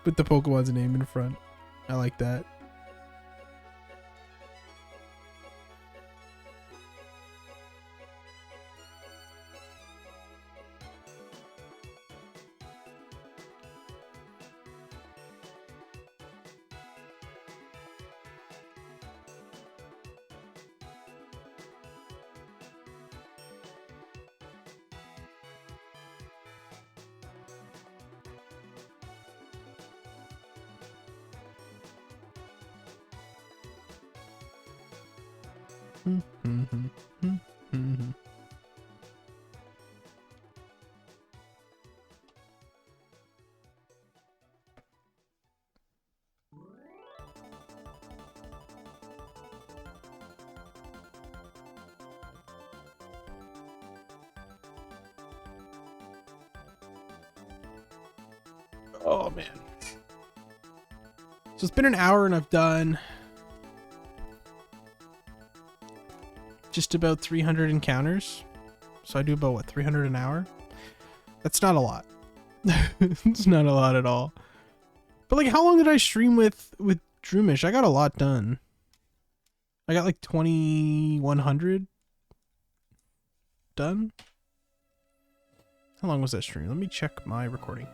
with the Pokemon's name in front. I like that. Oh man. So it's been an hour and I've done just about 300 encounters. So I do about what, 300 an hour? That's not a lot. It's not a lot at all. But like, how long did I stream with Droomish? I got a lot done. I got like 2100 done. How long was that stream? Let me check my recording.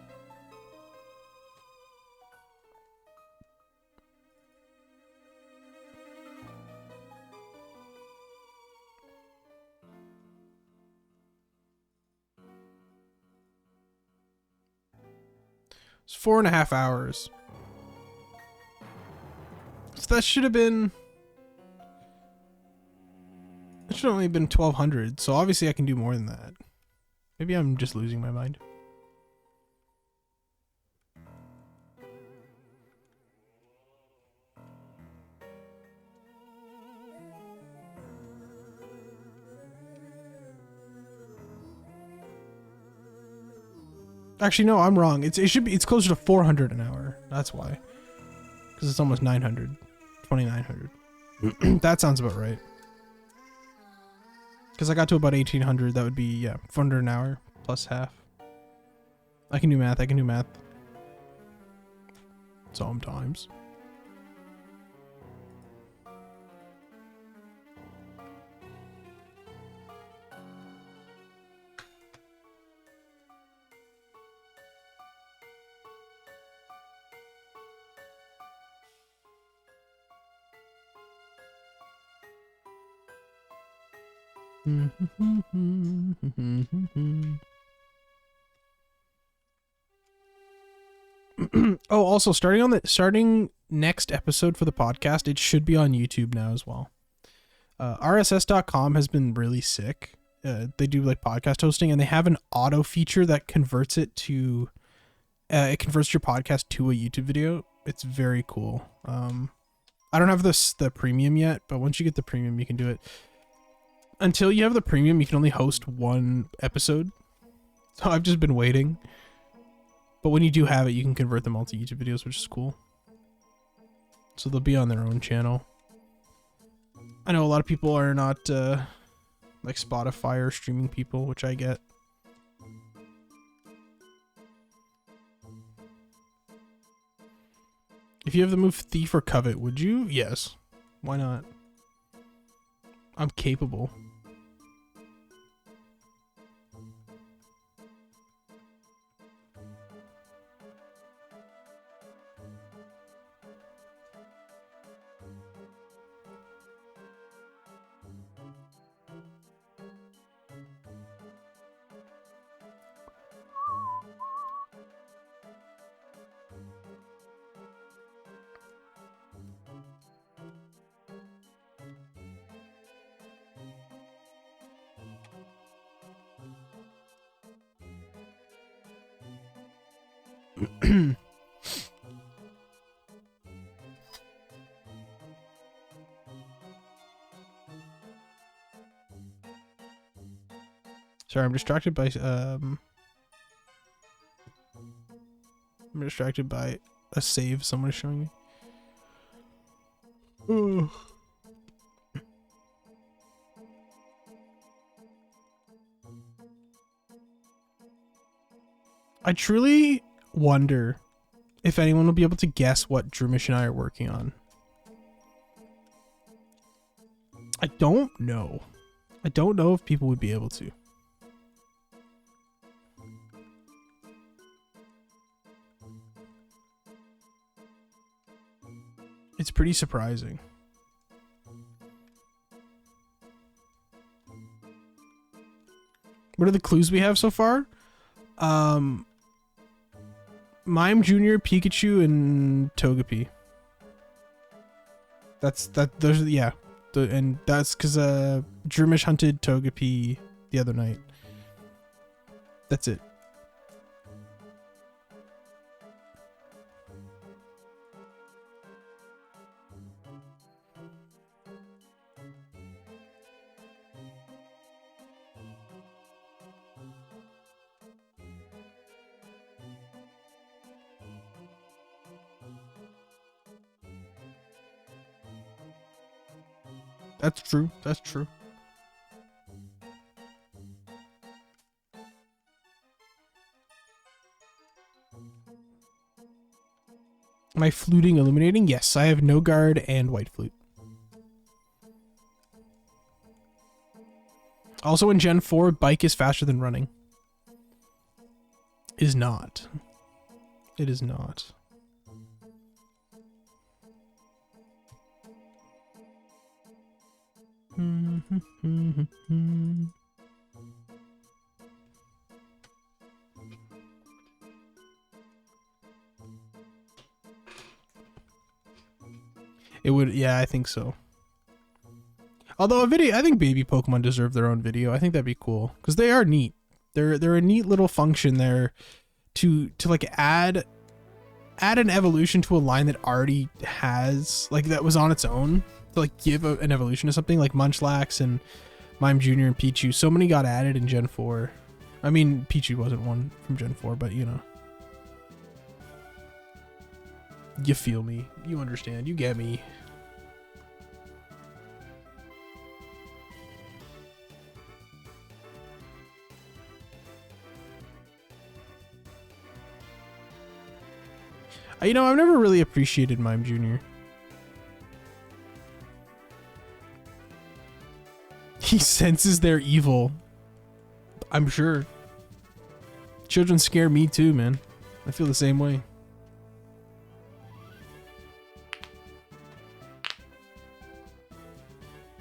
It's 4.5 hours. So that should have been... It should have only been 1200, so obviously I can do more than that. Maybe I'm just losing my mind. Actually, no, I'm wrong. It's closer to 400 an hour. That's why. Because it's almost 900. 2900. That sounds about right. Because I got to about 1800. That would be, yeah, 400 an hour plus half. I can do math. I can do math. Sometimes. Oh, also starting next episode for the podcast, it should be on YouTube now as well. RSS.com has been really sick. They do like podcast hosting, and they have an auto feature that converts it to it converts your podcast to a YouTube video. It's very cool. I don't have the premium yet, but once you get the premium, you can do it. Until you have the premium, you can only host one episode. So I've just been waiting. But when you do have it, you can convert them all to YouTube videos, which is cool. So they'll be on their own channel. I know a lot of people are not like Spotify or streaming people, which I get. If you have the move Thief or Covet, would you? Yes. Why not? I'm capable. Sorry, I'm distracted by a save someone is showing me. Ugh. I truly wonder if anyone will be able to guess what Droomish and I are working on. I don't know. I don't know if people would be able to. It's pretty surprising. What are the clues we have so far? Mime Jr., Pikachu, and Togepi. Those are, yeah. And that's because Droomish hunted Togepi the other night. That's it. That's true. That's true. Am I fluting illuminating? Yes, I have no guard and white flute. Also in Gen 4, bike is faster than running. Is not. It is not. It would, yeah, I think so. Although a video, I think baby Pokemon deserve their own video. I think that'd be cool because they are neat. They're a neat little function there to like add an evolution to a line that already has, like, that was on its own, to like give an evolution to something like Munchlax and Mime Jr. and Pichu. So many got added in Gen 4. I mean, Pichu wasn't one from Gen 4, but you know. You feel me. You understand. You get me. You know, I've never really appreciated Mime Jr. He senses their evil. I'm sure. Children scare me too, man. I feel the same way.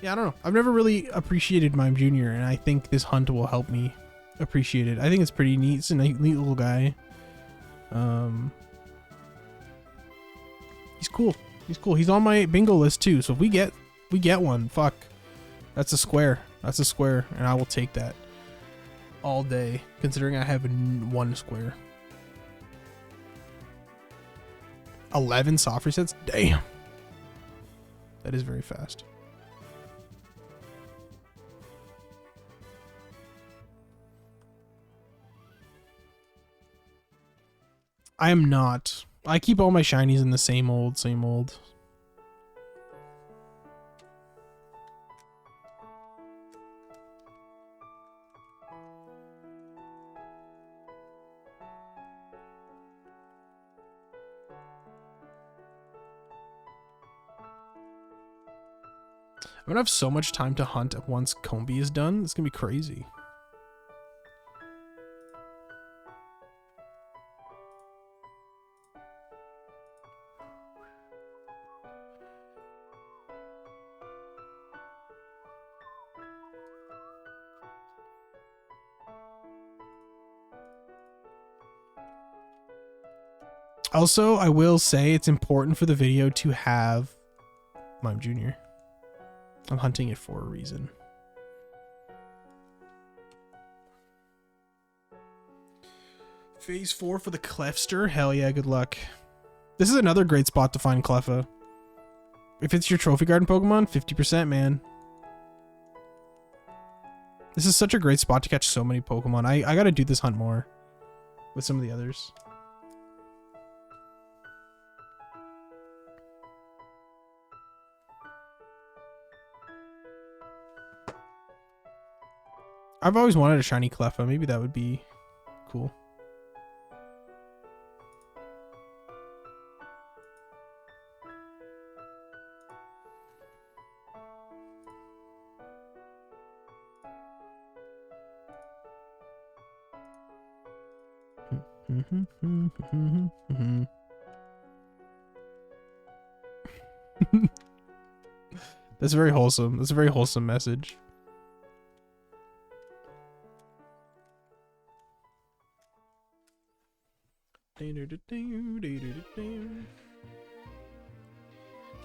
Yeah, I don't know. I've never really appreciated Mime Jr. and I think this hunt will help me appreciate it. I think it's pretty neat. It's a neat little guy. He's cool. He's cool. He's on my bingo list too. So if we get one, fuck. That's a square. That's a square, and I will take that all day, considering I have one square. 11 soft resets? Damn. That is very fast. I am not. I keep all my shinies in the same old, same old. I'm gonna have so much time to hunt once Combi is done. It's gonna be crazy. Also, I will say it's important for the video to have Mime Jr. I'm hunting it for a reason. Phase 4 for the Clefster? Hell yeah, good luck. This is another great spot to find Cleffa. If it's your Trophy Garden Pokemon, 50%, man. This is such a great spot to catch so many Pokemon. I gotta do this hunt more with some of the others. I've always wanted a shiny Cleffa. Maybe that would be cool. That's very wholesome. That's a very wholesome message.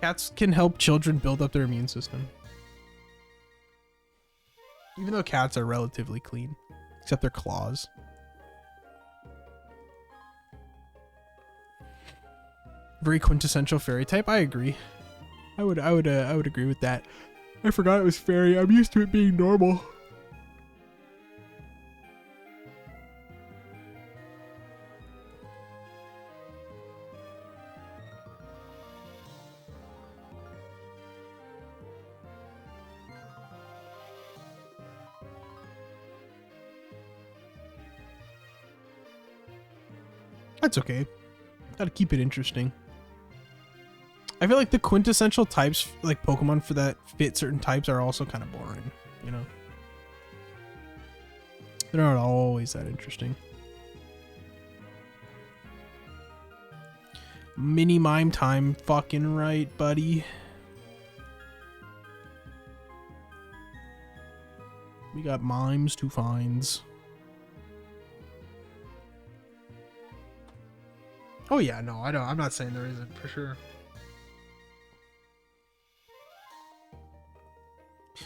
Cats can help children build up their immune system. Even though cats are relatively clean, except their claws. Very quintessential fairy type. I agree. I would agree with that. I forgot it was fairy. I'm used to it being normal. That's okay. Gotta keep it interesting. I feel like the quintessential types, like Pokemon for that fit certain types, are also kind of boring, you know? They're not always that interesting. Mini mime time, fucking right, buddy. We got mimes to find. Oh yeah, no, I don't. I'm not saying there isn't for sure.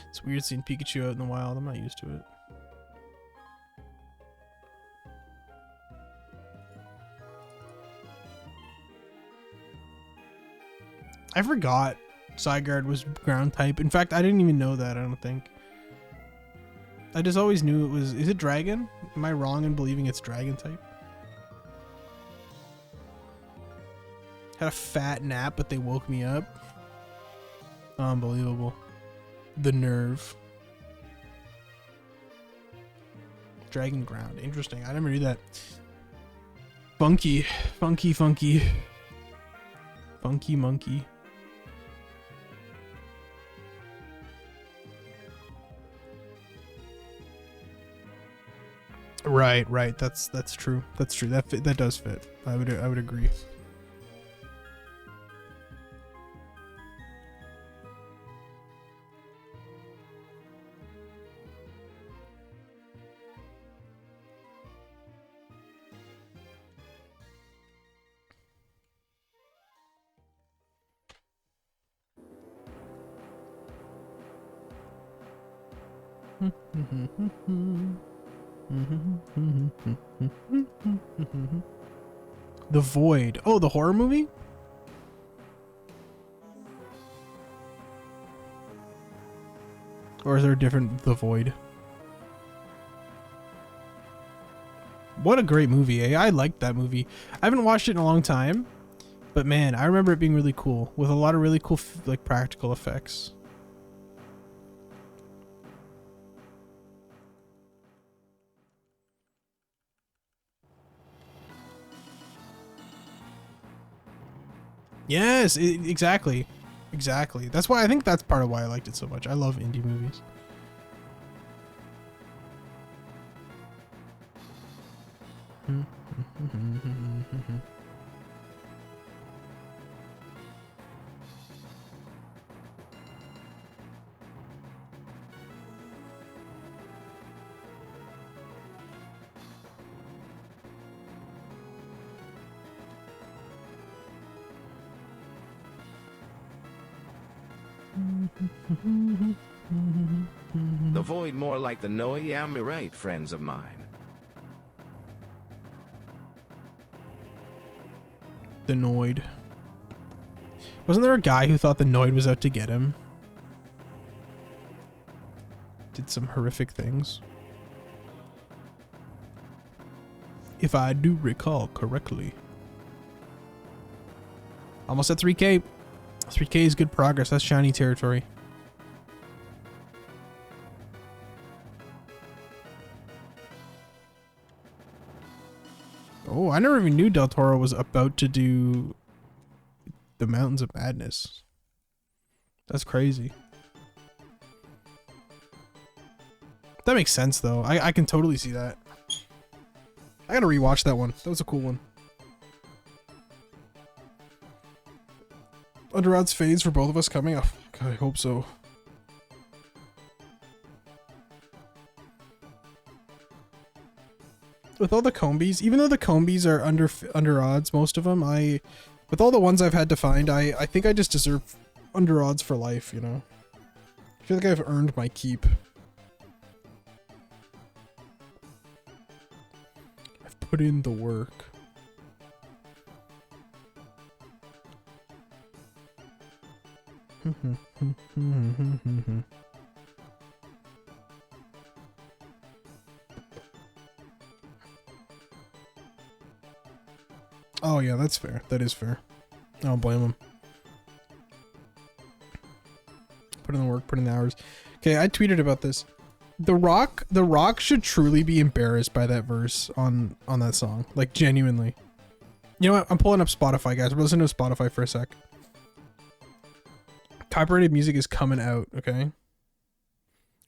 It's weird seeing Pikachu out in the wild. I'm not used to it. I forgot Zygarde was ground type. In fact, I didn't even know that, I don't think. I just always knew it was... Is it dragon? Am I wrong in believing it's dragon type? Had a fat nap, but they woke me up. Unbelievable. The nerve. Dragon ground. Interesting. I never knew that. Funky. Funky, funky. Funky monkey. Right, right. That's true. That's true. That does fit. I would agree. The Void. Oh, the horror movie? Or is there a different The Void? What a great movie, eh? I liked that movie. I haven't watched it in a long time, but man, I remember it being really cool with a lot of really cool like practical effects. Yes, exactly. Exactly. That's why I think that's part of why I liked it so much. I love indie movies. The void more like the Noah, yeah, me right, friends of mine. The Noid. Wasn't there a guy who thought the Noid was out to get him? Did some horrific things. If I do recall correctly. Almost at 3K. 3K is good progress. That's shiny territory. Oh, I never even knew Del Toro was about to do The Mountains of Madness. That's crazy. That makes sense, though. I can totally see that. I gotta rewatch that one. That was a cool one. Underodds phase for both of us coming? Oh, God, I hope so. With all the Combies, even though the Combies are under odds, most of them, with all the ones I've had to find, I think I just deserve under odds for life, you know? I feel like I've earned my keep. I've put in the work. Oh yeah, that's fair. That is fair. I don't blame him. Put in the work, put in the hours. Okay, I tweeted about this. The Rock should truly be embarrassed by that verse on that song. Like, genuinely. You know what? I'm pulling up Spotify, guys. We're listening to Spotify for a sec. copyrighted music is coming out, okay?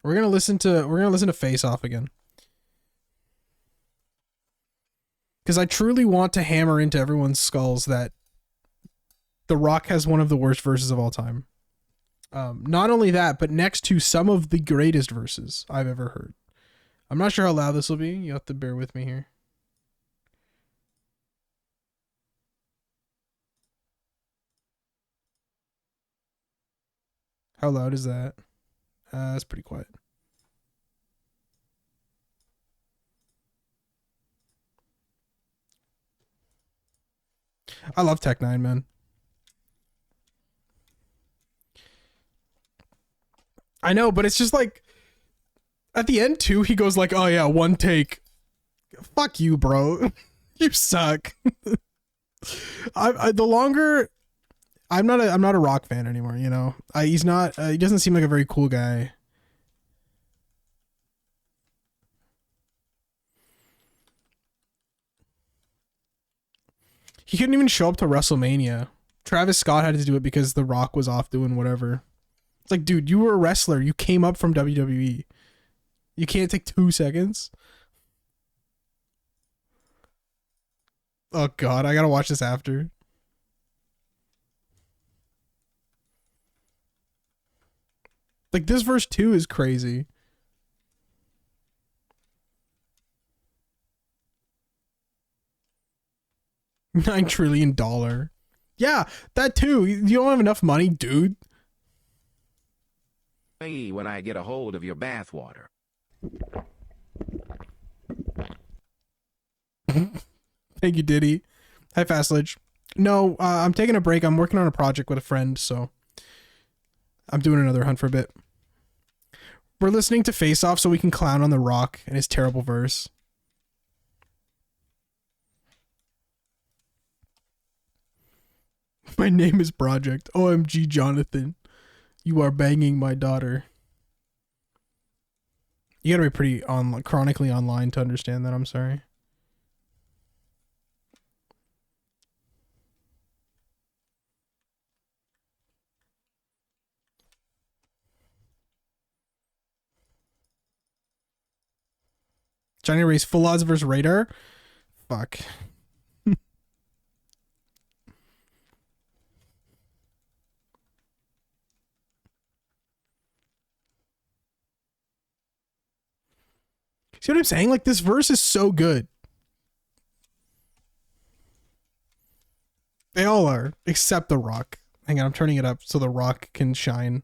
We're gonna listen to Face Off again. Because I truly want to hammer into everyone's skulls that The Rock has one of the worst verses of all time. Not only that, but next to some of the greatest verses I've ever heard. I'm not sure how loud this will be. You have to bear with me here. How loud is that? That's pretty quiet. I love Tech 9, man. I know, but it's just like at the end too, he goes like, "Oh yeah, one take." Fuck you, bro. You suck. The longer I'm not a Rock fan anymore, you know. He's not he doesn't seem like a very cool guy. He couldn't even show up to WrestleMania. Travis Scott had to do it because The Rock was off doing whatever. It's like, dude, you were a wrestler. You came up from WWE. You can't take 2 seconds. Oh god, I gotta watch this after. Like, this verse 2 is crazy. $9 trillion. Yeah, that too. You don't have enough money, dude. Hey, when I get a hold of your bathwater. Thank you, Diddy. Hi, Fastledge. No, I'm taking a break. I'm working on a project with a friend, so I'm doing another hunt for a bit. We're listening to Face Off so we can clown on The Rock and his terrible verse. My name is Project. OMG, Jonathan. You are banging my daughter. You gotta be pretty chronically online to understand that. I'm sorry. Johnny Race full odds versus Radar. Fuck. See what I'm saying? Like, this verse is so good. They all are, except The Rock. Hang on, I'm turning it up so The Rock can shine.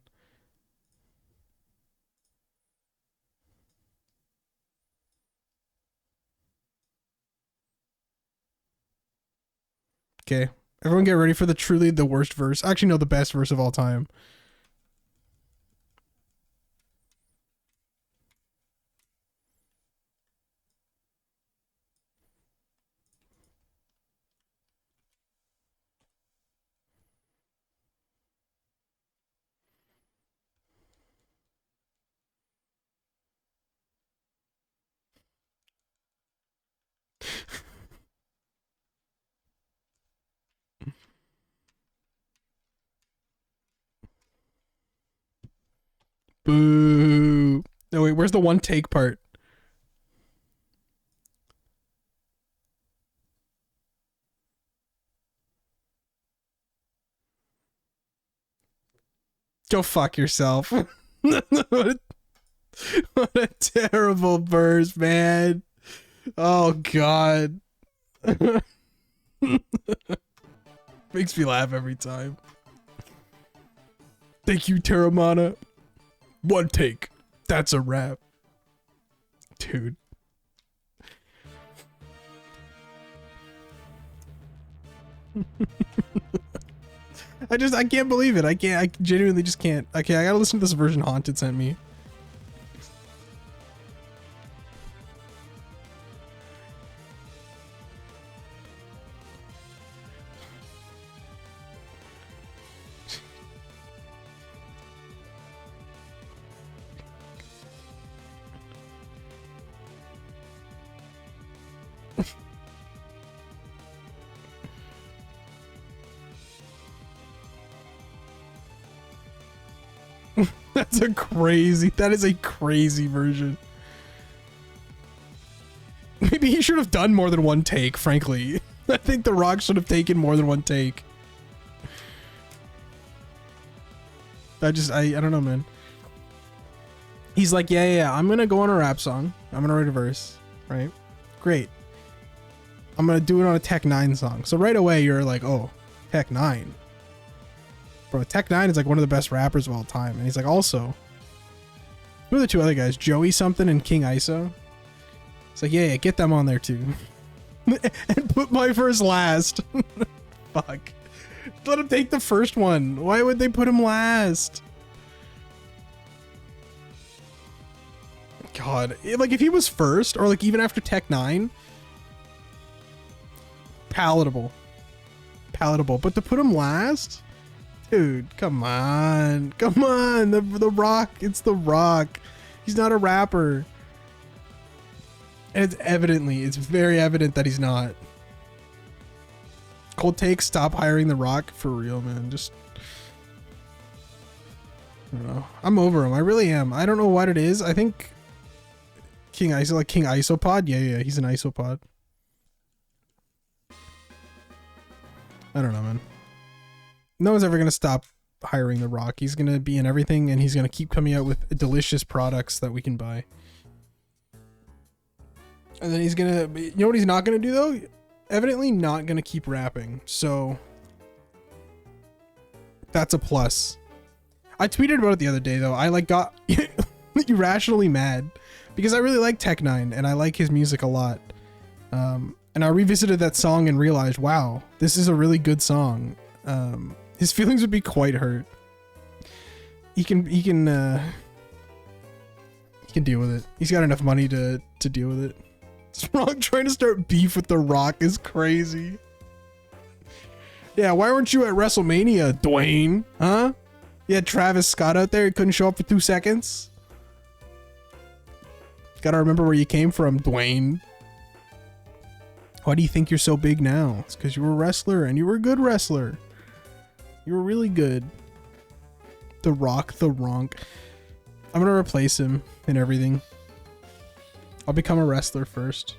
Okay. Everyone get ready for truly the worst verse. Actually, no, the best verse of all time. Boo. No, wait, where's the one take part? Go fuck yourself. what a terrible verse, man. Oh, God. Makes me laugh every time. Thank you, Terramana. One take. That's a wrap. Dude. I can't believe it. I genuinely just can't. Okay, I gotta listen to this version Haunted sent me. That is a crazy version. Maybe he should have done more than one take, frankly. I think The Rock should have taken more than one take. I don't know, man. He's like, yeah, I'm gonna go on a rap song. I'm gonna write a verse, right? Great. I'm gonna do it on a Tech 9 song. So right away, you're like, oh, Tech 9. Bro, Tech 9 is like one of the best rappers of all time. And he's like, also, who are the two other guys? Joey something and King ISO. It's like, yeah, get them on there too. And put my verse last. Fuck. Let him take the first one. Why would they put him last? God. Like, if he was first, or like even after Tech 9, palatable. But to put him last? Dude, come on. Come on. The Rock. It's The Rock. He's not a rapper. And it's very evident that he's not. Cold take, stop hiring The Rock. For real, man. Just, I don't know. I'm over him. I really am. I don't know what it is. I think King Isopod? Yeah, he's an Isopod. I don't know, man. No one's ever going to stop hiring The Rock. He's going to be in everything, and he's going to keep coming out with delicious products that we can buy. And then he's going to... You know what he's not going to do, though? Evidently not going to keep rapping. So... that's a plus. I tweeted about it the other day, though. I, like, got irrationally mad. Because I really like Tech 9, and I like his music a lot. And I revisited that song and realized, wow, this is a really good song. His feelings would be quite hurt. He can deal with it. He's got enough money to deal with it. It's wrong. Trying to start beef with The Rock is crazy. Yeah, why weren't you at WrestleMania, Dwayne? Huh? You had Travis Scott out there. He couldn't show up for 2 seconds. Gotta remember where you came from, Dwayne. Why do you think you're so big now? It's because you were a wrestler, and you were a good wrestler. You were really good. The Rock, the Ronk. I'm gonna replace him and everything. I'll become a wrestler first.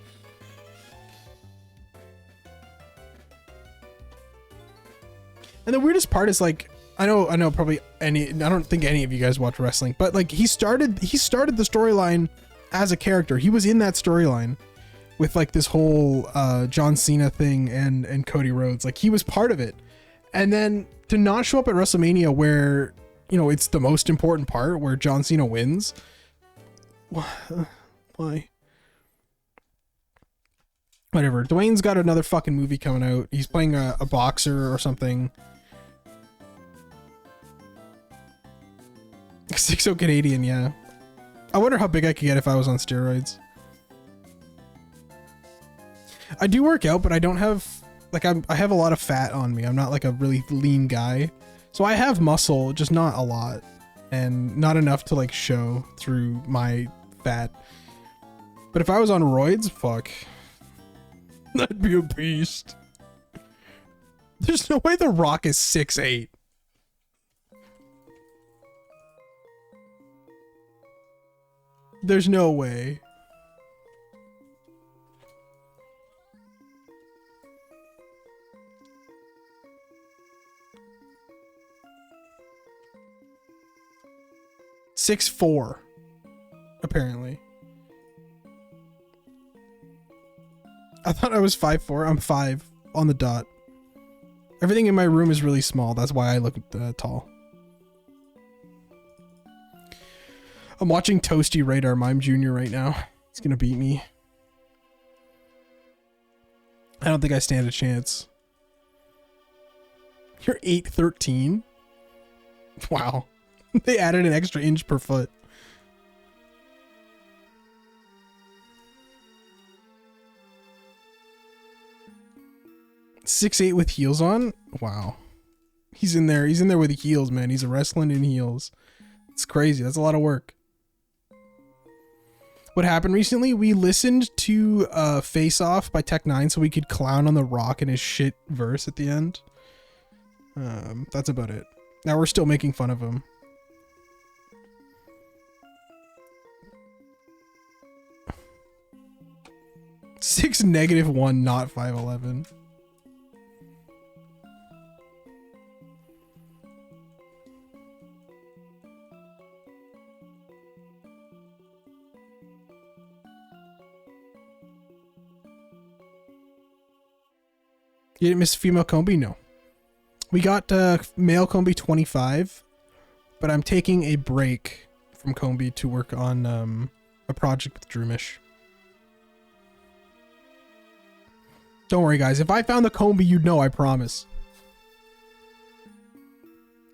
And the weirdest part is, like, I know probably I don't think any of you guys watch wrestling, but like he started the storyline as a character. He was in that storyline with like this whole John Cena thing and Cody Rhodes. Like, he was part of it. And then to not show up at WrestleMania, where, you know, it's the most important part, where John Cena wins. Why? Whatever. Dwayne's got another fucking movie coming out. He's playing a boxer or something. 60 Canadian, yeah. I wonder how big I could get if I was on steroids. I do work out, but I don't have, like, I have a lot of fat on me. I'm not like a really lean guy. So I have muscle, just not a lot. And not enough to like show through my fat. But if I was on roids, fuck. That'd be a beast. There's no way The Rock is 6'8". There's no way. .6'4", apparently. I thought I was 5'4". I'm 5 on the dot. Everything in my room is really small. That's why I look tall. I'm watching Toasty Radar Mime Jr. right now. He's gonna beat me. I don't think I stand a chance. You're 8'13". Wow. They added an extra inch per foot. .68" with heels on? Wow. He's in there. He's in there with heels, man. He's wrestling in heels. It's crazy. That's a lot of work. What happened recently? We listened to Face Off by Tech 9 so we could clown on The Rock and his shit verse at the end. That's about it. Now we're still making fun of him. Ronk's -1, not 5'11". You didn't miss female Combi? No. We got male Combi 25, but I'm taking a break from Combi to work on a project with Droomish. Don't worry, guys. If I found the Combi, you'd know, I promise.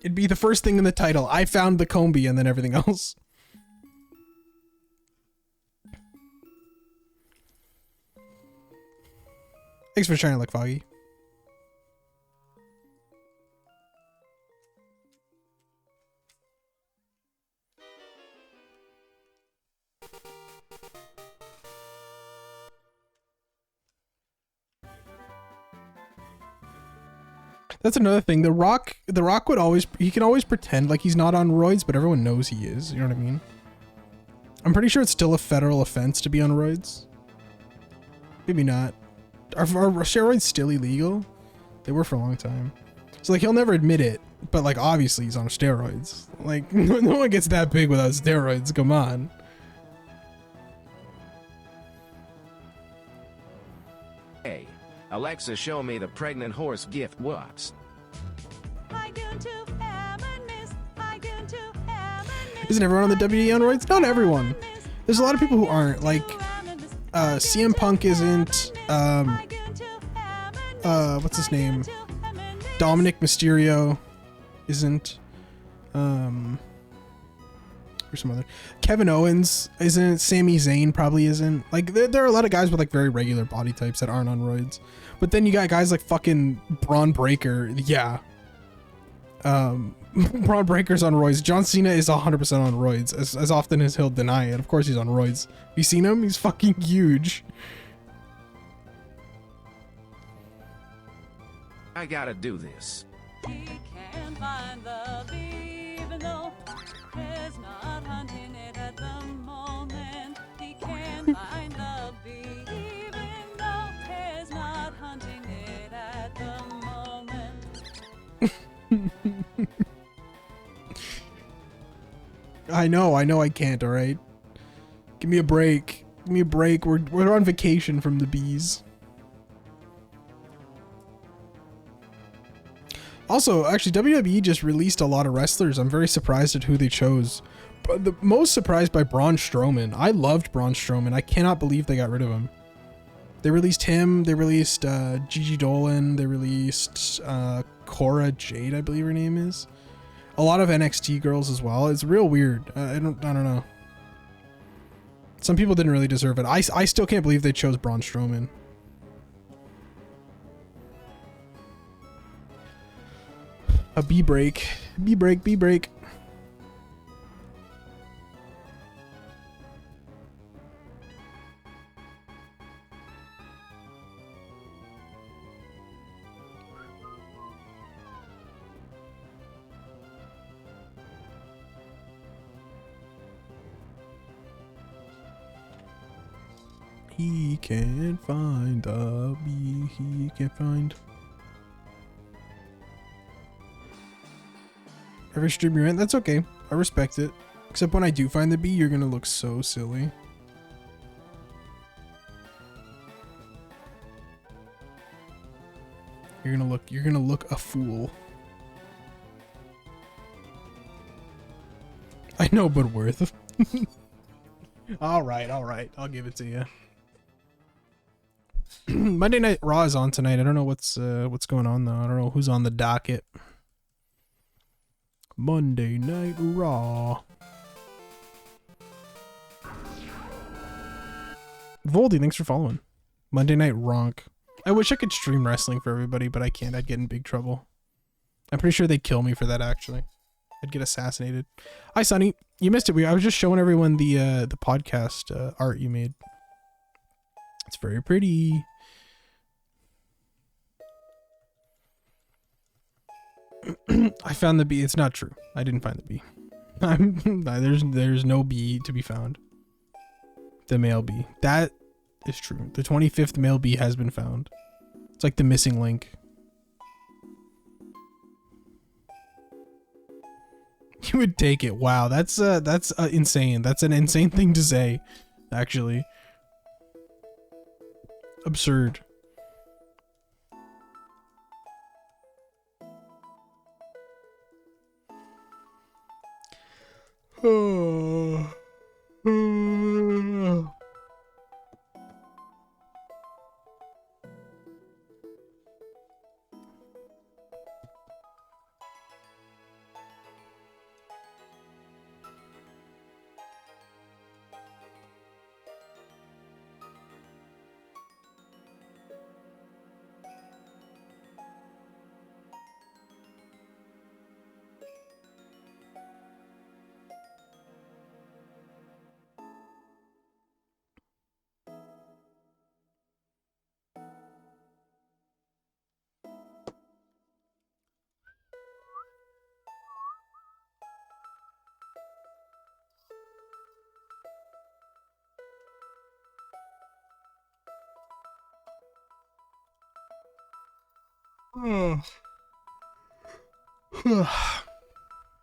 It'd be the first thing in the title. I found the Combi and then everything else. Thanks for sharing, like Foggy. That's another thing. The Rock would always, he can always pretend like he's not on roids, but everyone knows he is. You know what I mean? I'm pretty sure it's still a federal offense to be on roids. Maybe not. Are steroids still illegal? They were for a long time. So like he'll never admit it, but like obviously he's on steroids. Like no one gets that big without steroids. Come on. Hey, Alexa, show me the pregnant horse gift whoops. Isn't everyone on the WWE on roids? Not everyone. There's a lot of people who aren't. Like, CM Punk isn't. What's his name? Dominic Mysterio isn't. Or some other. Kevin Owens isn't. Sami Zayn probably isn't. Like, there are a lot of guys with like very regular body types that aren't on roids. But then you got guys like fucking Braun Breaker. Yeah. Braun Breaker's on roids. John Cena is 100% on roids, as often as he'll deny it. Of course he's on roids. Have you seen him? He's fucking huge. I gotta do this. He can't find the bee, even though he's not hunting it at the moment. He can't find the bee, even though he's not hunting it at the moment. I know I can't, alright? Give me a break. Give me a break. We're on vacation from the bees. Also, actually, WWE just released a lot of wrestlers. I'm very surprised at who they chose. But the most surprised by Braun Strowman. I loved Braun Strowman. I cannot believe they got rid of him. They released him. They released Gigi Dolan. They released Cora Jade, I believe her name is. A lot of NXT girls as well. It's real weird. I don't know. Some people didn't really deserve it. I still can't believe they chose Braun Strowman. A B break. B break, B break. He can't find the bee. He can't find. Every stream you're in, that's okay. I respect it. Except when I do find the bee, you're gonna look so silly. You're gonna look a fool. I know, but worth. Alright, I'll give it to you. Monday Night Raw is on tonight. I don't know what's going on though. I don't know who's on the docket. Monday Night Raw. Voldy, thanks for following. Monday Night Ronk. I wish I could stream wrestling for everybody, but I can't. I'd get in big trouble. I'm pretty sure they'd kill me for that, actually. I'd get assassinated. Hi, Sonny. You missed it. I was just showing everyone the podcast art you made. It's very pretty. I found the bee. It's not true. I didn't find the bee. There's no bee to be found. The male bee. That is true. The 25th male bee has been found. It's like the missing link. You would take it. Wow, that's insane. That's an insane thing to say, actually. Absurd. Oh.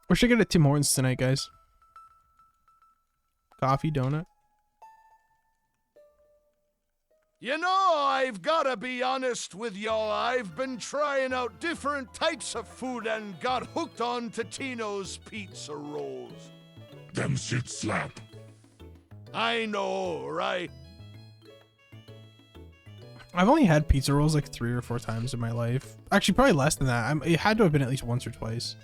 We're should get at Tim Hortons tonight, guys. Coffee, donut. You know, I've gotta be honest with y'all. I've been trying out different types of food and got hooked on Totino's pizza rolls. Them shit slap. I know, right? I've only had pizza rolls like 3 or 4 times in my life. Actually, probably less than that. It had to have been at least once or twice.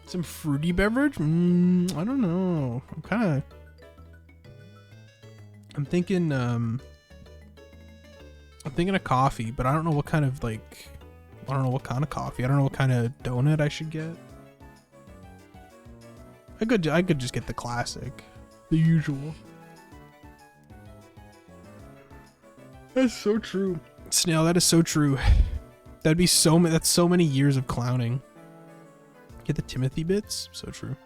Some fruity beverage? I don't know. I'm thinking of coffee, but I don't know what kind of like, I don't know what kind of coffee. I don't know what kind of donut I should get. I could just get the classic, the usual. That's so true. Snail, that is so true. That'd be that's so many years of clowning. Get the Timothy bits? So true.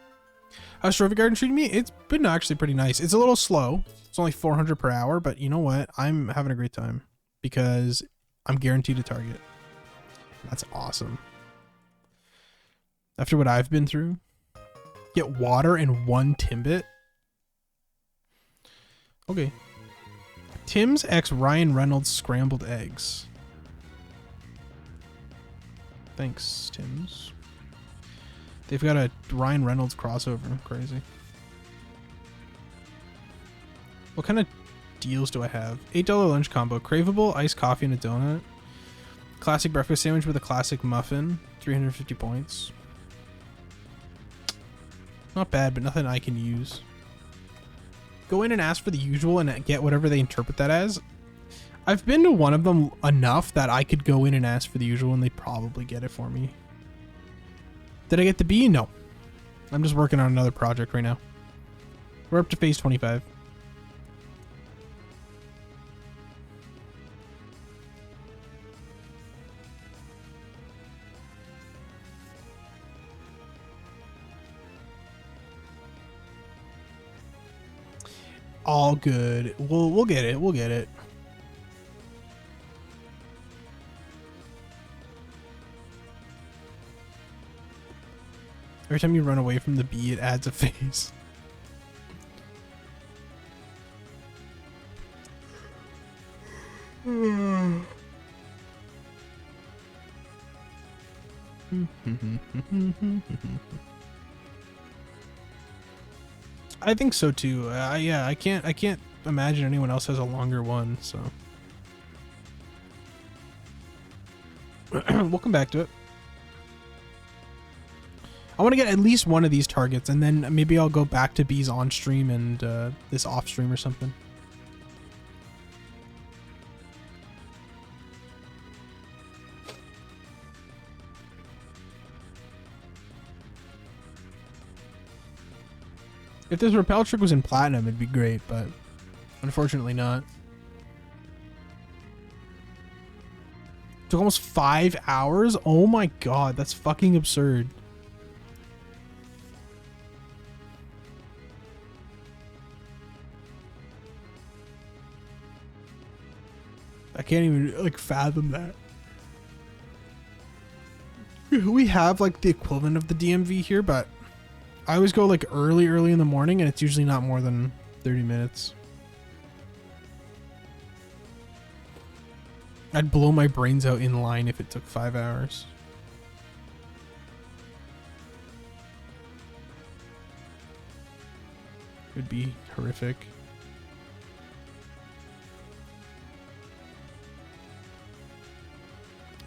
How's Trophy Garden treating me? It's been actually pretty nice. It's a little slow. It's only 400 per hour, but you know what? I'm having a great time because I'm guaranteed a target. That's awesome. After what I've been through, get water and 1 Timbit. Okay. Tim's x Ryan Reynolds scrambled eggs. Thanks, Tim's. They've got a Ryan Reynolds crossover. Crazy. What kind of deals do I have? $8 lunch combo. Craveable, iced coffee and a donut. Classic breakfast sandwich with a classic muffin. 350 points. Not bad, but nothing I can use. Go in and ask for the usual and get whatever they interpret that as. I've been to one of them enough that I could go in and ask for the usual and they'd probably get it for me. Did I get the B? No. I'm just working on another project right now. We're up to phase 25. All good. We'll get it. We'll get it. Every time you run away from the bee, it adds a phase. I think so too. Yeah, I can't imagine anyone else has a longer one, so we'll come back to it. I want to get at least one of these targets, and then maybe I'll go back to bees on stream and this off stream or something. If this repel trick was in platinum, it'd be great, but unfortunately not. Took almost 5 hours? Oh my god, that's fucking absurd. I can't even like fathom that. We have like the equivalent of the DMV here, but I always go like early in the morning, and it's usually not more than 30 minutes. I'd blow my brains out in line if it took 5 hours. It'd be horrific.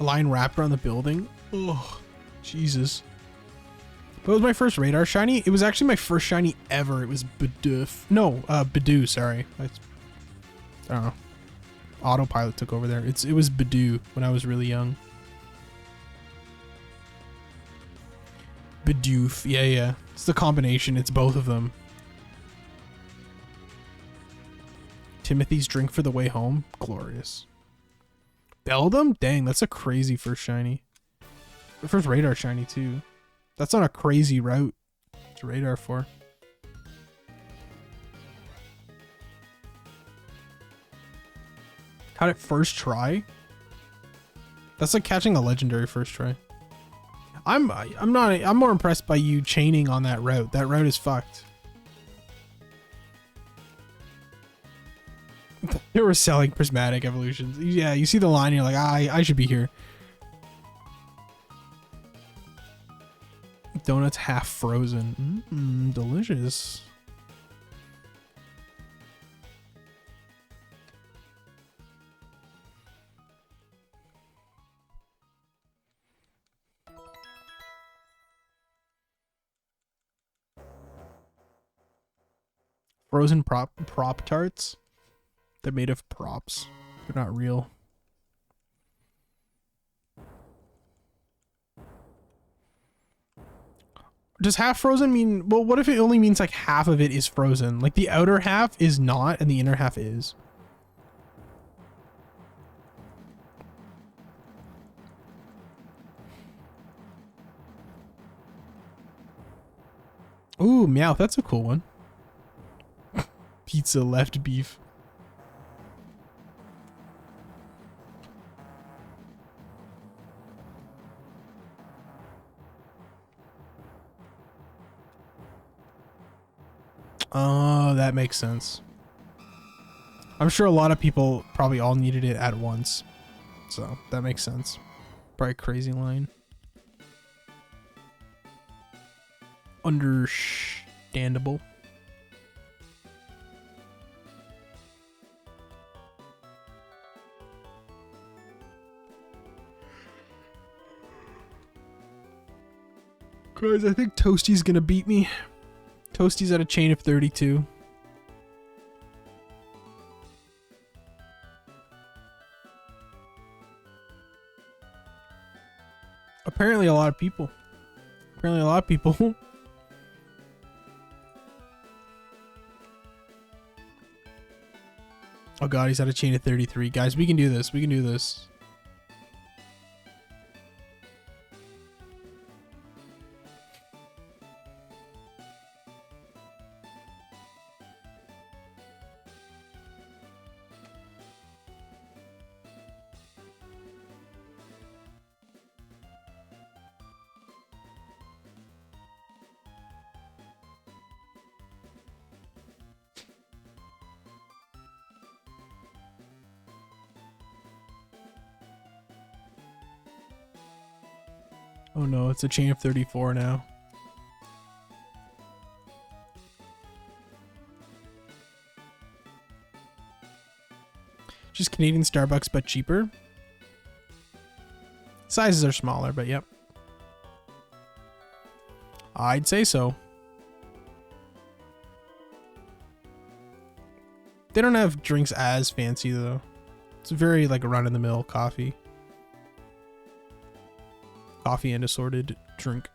A line wrapped around the building. Oh, Jesus. But it was my first radar shiny. It was actually my first shiny ever. It was Bidoof. No, Bidoo, sorry. I don't know. Autopilot took over there. It was Bidoo when I was really young. Bidoof. Yeah. It's the combination. It's both of them. Timothy's drink for the way home. Glorious. Beldum? Dang, that's a crazy first shiny. The first radar shiny too. That's on a crazy route to radar for. Caught it first try? That's like catching a legendary first try. I'm more impressed by you chaining on that route. That route is fucked. They were selling prismatic evolutions. Yeah, you see the line, you're like, I should be here. Donuts half frozen. Delicious. Frozen prop tarts. They're made of props. They're not real. Does half frozen mean... Well, what if it only means like half of it is frozen? Like the outer half is not and the inner half is. Ooh, Meowth. That's a cool one. Pizza left beef. Oh, that makes sense. I'm sure a lot of people probably all needed it at once. So, that makes sense. Probably crazy line. Understandable. Guys, I think Toasty's gonna beat me. Toasty's at a chain of 32. Apparently a lot of people. Oh god, he's at a chain of 33. Guys, we can do this. We can do this. Oh no, it's a chain of 34 now. Just Canadian Starbucks, but cheaper. Sizes are smaller, but yep. I'd say so. They don't have drinks as fancy though. It's very like run-of-the-mill coffee. Coffee and assorted drink.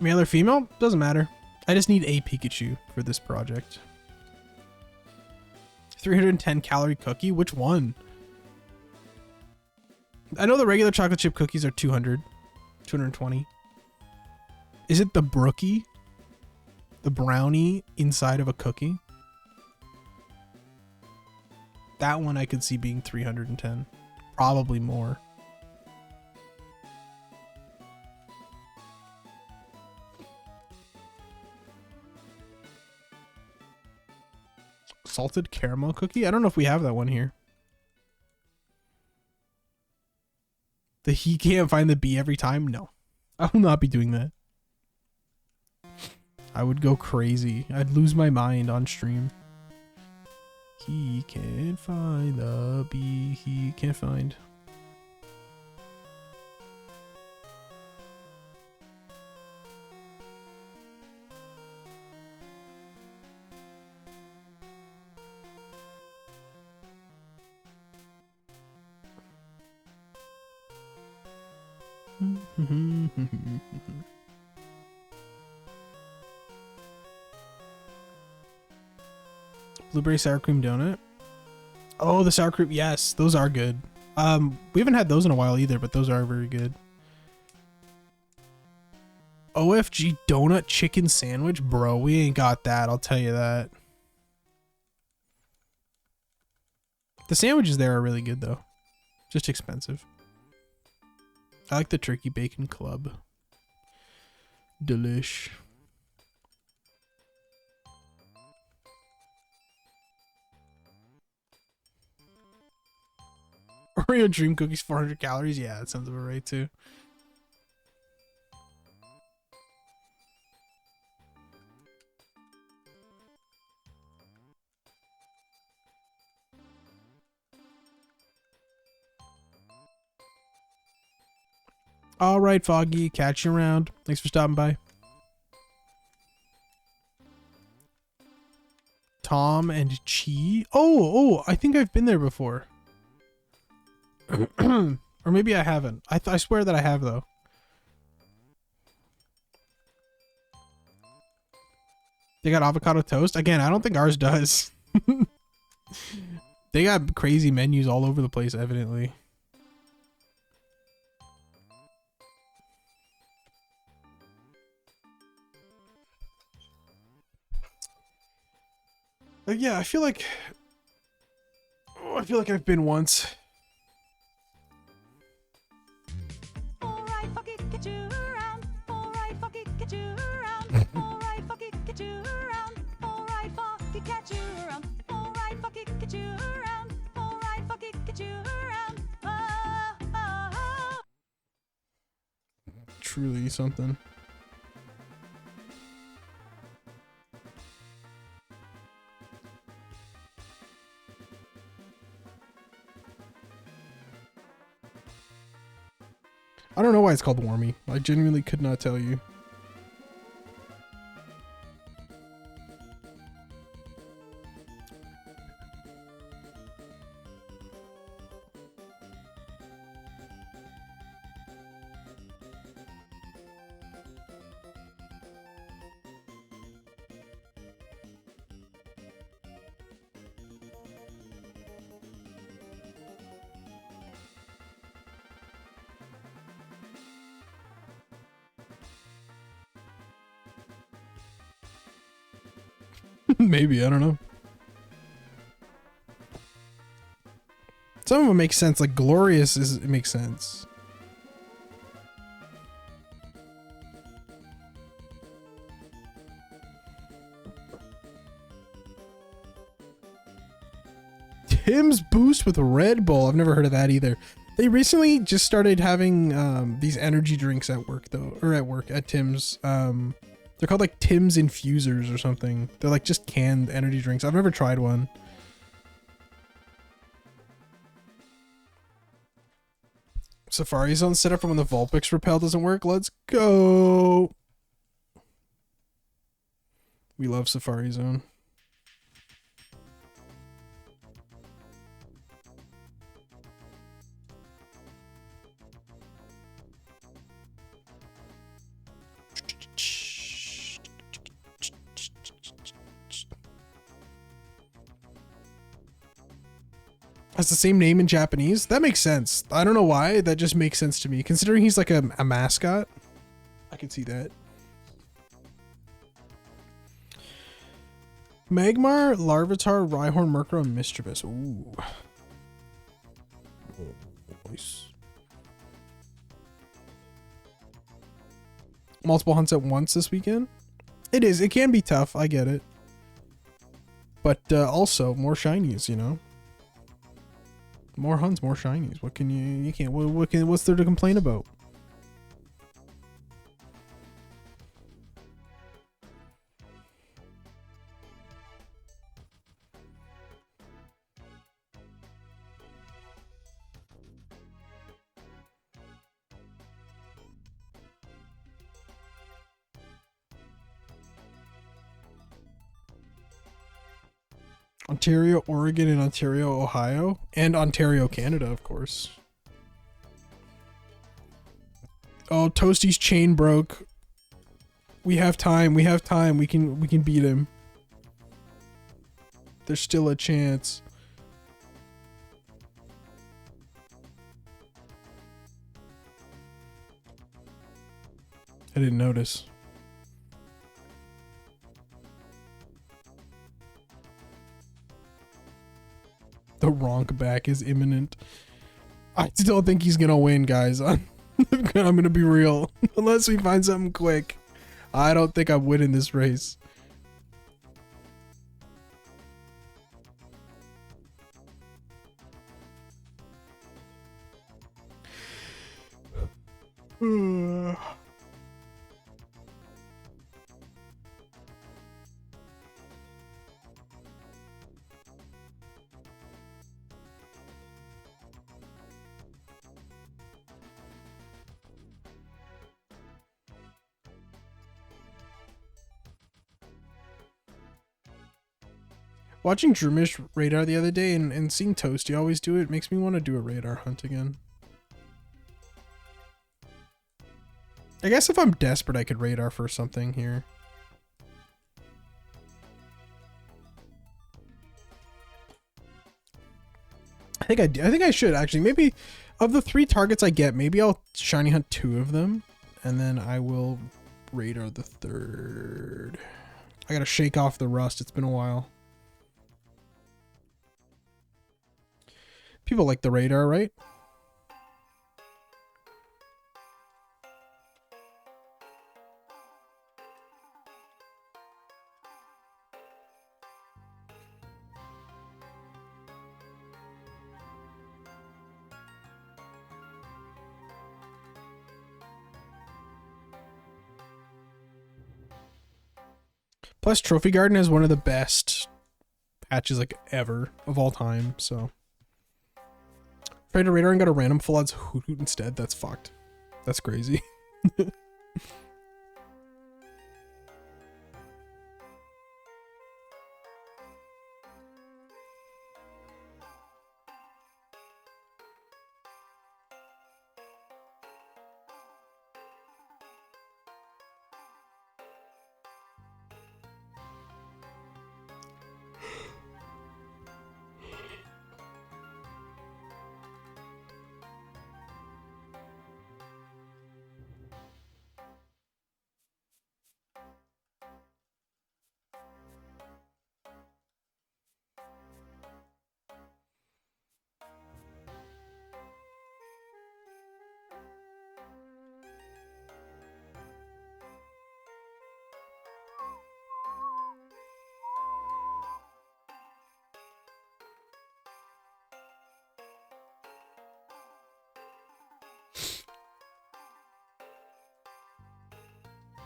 Male or female? Doesn't matter. I just need a Pikachu for this project. 310 calorie cookie? Which one? I know the regular chocolate chip cookies are 200. 220. Is it the brookie? The brownie inside of a cookie? That one I could see being 310. Probably more. Salted caramel cookie? I don't know if we have that one here. The he can't find the bee every time? No. I will not be doing that. I would go crazy. I'd lose my mind on stream. He can't find the bee. He can't find. Blueberry sour cream donut. Oh, the sour cream. Yes, those are good. We haven't had those in a while either, but those are very good. OFG donut chicken sandwich? Bro, we ain't got that. I'll tell you that. The sandwiches there are really good though. Just expensive. I like the turkey bacon club. Delish. Oreo dream cookies 400 calories. Yeah, that sounds about right too. All right, Foggy. Catch you around. Thanks for stopping by. Tom and Chi. Oh, I think I've been there before. Or maybe I haven't. I swear that I have though. They got avocado toast again. I don't think ours does. They got crazy menus all over the place, evidently. Yeah, I feel like I've been once. Alright, fuck it, get you around. Alright, fuck it, get you around. Alright, fuck it, get you around. Alright, fuck it, catch you around. Alright, fuck it, get you around. Alright, fuck it, get you around. Oh, oh, oh. Truly something. I don't know why it's called Wormy. I genuinely could not tell you. Maybe, I don't know. Some of them make sense, like Glorious it makes sense. Tim's Boost with Red Bull. I've never heard of that either. They recently just started having these energy drinks at work though, or at Tim's. They're called like Tim's Infusers or something. They're like just canned energy drinks. I've never tried one. Safari Zone set up for when the Vulpix repel doesn't work. Let's go. We love Safari Zone. has the same name in Japanese. That makes sense. I don't know why. That just makes sense to me. Considering he's like a mascot. I can see that. Magmar, Larvitar, Rhyhorn, Murkrow, and Mischievous. Ooh. Oh, nice. Multiple hunts at once this weekend? It is. It can be tough. I get it. But also, more shinies, you know? More hunts, more shinies. What can you can't, what's there to complain about? Ontario, Oregon, and Ontario, Ohio, and Ontario, Canada, of course. Oh, Toasty's chain broke. We have time. We have time. We can beat him. There's still a chance. I didn't notice. The Ronk back is imminent. I still think he's gonna win, guys. I'm gonna be real. Unless we find something quick, I don't think I'm winning this race. Watching Drumish radar the other day and seeing Toasty always do it makes me want to do a radar hunt again. I guess if I'm desperate, I could radar for something here. I think I should actually. Maybe of the 3 targets I get, maybe I'll shiny hunt 2 of them, and then I will radar the 3rd. I gotta shake off the rust. It's been a while. People like the radar, right? Plus, Trophy Garden is one of the best patches like ever of all time, so. Tried to radar and got a random full odds Hoot Hoot instead. That's fucked. That's crazy.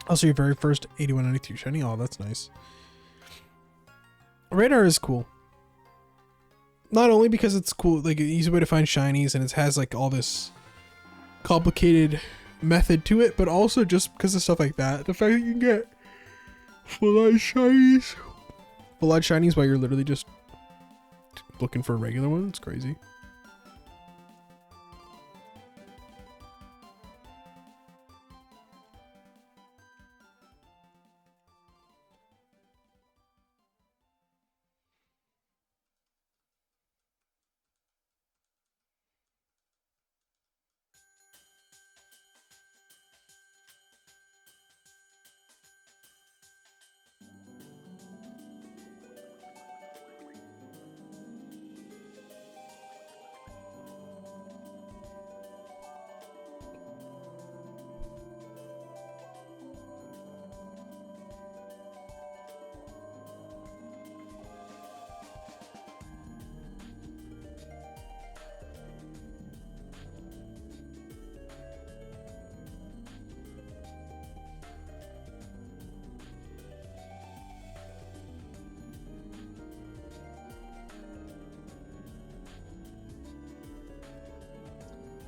Also, your very first 8192 shiny. Oh, that's nice. Radar is cool. Not only because it's cool, like an easy way to find shinies, and it has like all this complicated method to it, but also just because of stuff like that. The fact that you can get full-on shinies. Full-on shinies while you're literally just looking for a regular one. It's crazy.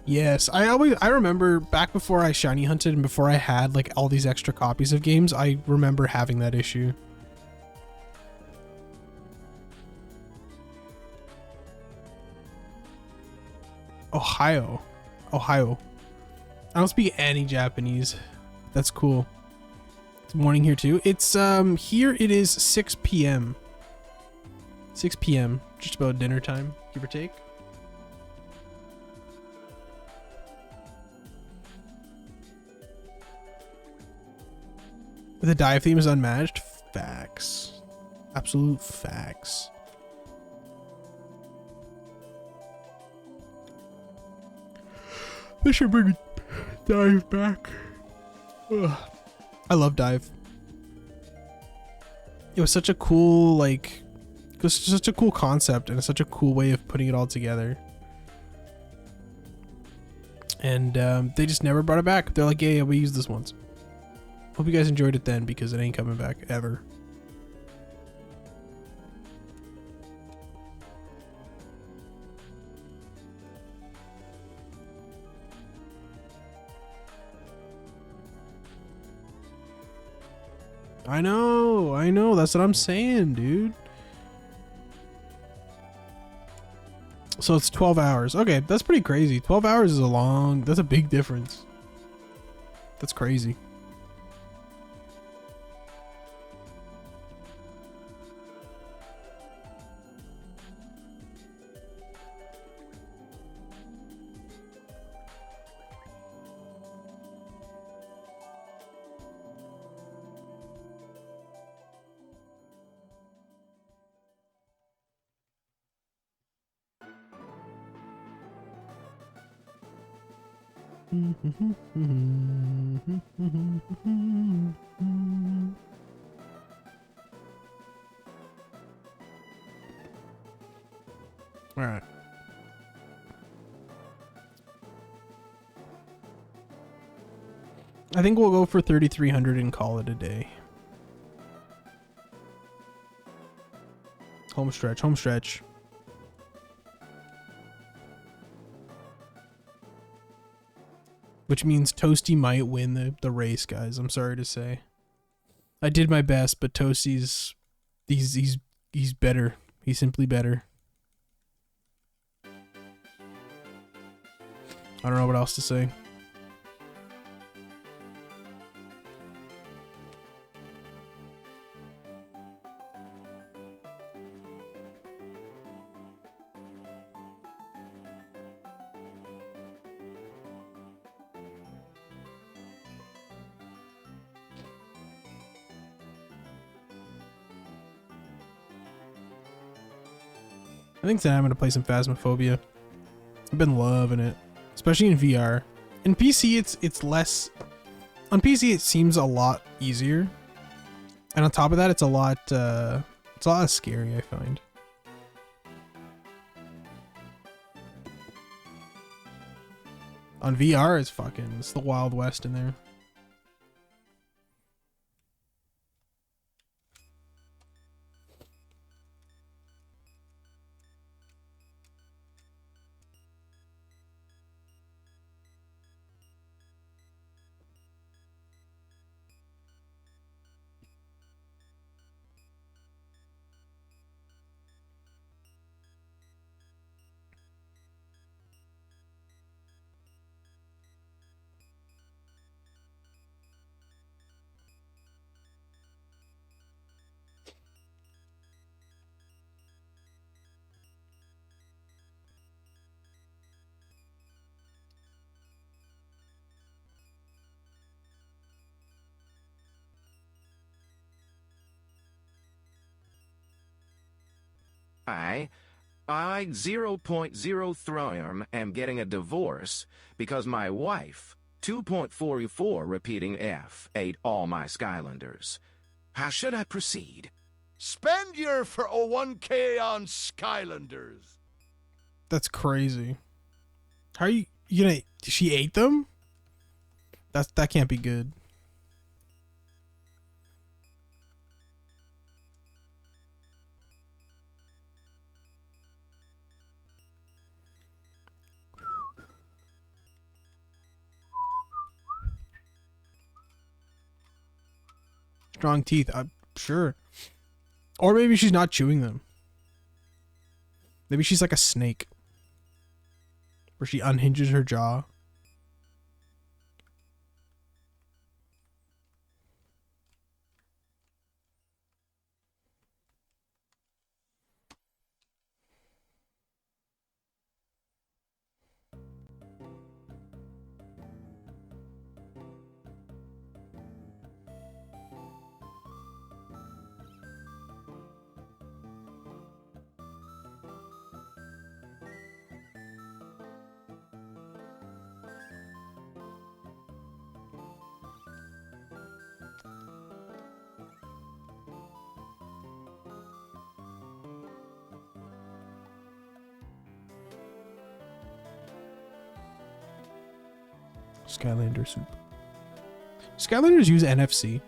Yes, I remember back before I shiny hunted and before I had like all these extra copies of games, I remember having that issue. Ohio. Ohio. I don't speak any Japanese. That's cool. It's morning here too. It's here it is 6 p.m. 6 p.m. Just about dinner time, give or take. The dive theme is unmatched. Facts. Absolute facts. They should bring dive back. Ugh. I love dive. It was such a cool, like, it was such a cool concept and such a cool way of putting it all together. And they just never brought it back. They're like, yeah, we used this once. Hope you guys enjoyed it then, because it ain't coming back ever. I know, that's what I'm saying, dude. So it's 12 hours. Okay, that's pretty crazy. 12 hours is that's a big difference. That's crazy. All right. I think we'll go for 3,300 and call it a day. Home stretch, home stretch. Which means Toasty might win the race, guys. I'm sorry to say. I did my best, but Toasty's he's better. He's simply better. I don't know what else to say. I think tonight I'm gonna play some Phasmophobia. I've been loving it, especially in VR. In PC, it's less. On PC, it seems a lot easier, and on top of that, it's a lot less scary, I find. On VR, it's the Wild West in there. I 0.0 am getting a divorce because my wife, 2.44 repeating F, ate all my Skylanders. How should I proceed? Spend your 401k on Skylanders. That's crazy. How are you gonna? She ate them? That can't be good. Strong teeth. Sure. Or maybe she's not chewing them. Maybe she's like a snake. Where she unhinges her jaw. Skylander soup. Skylanders use NFC.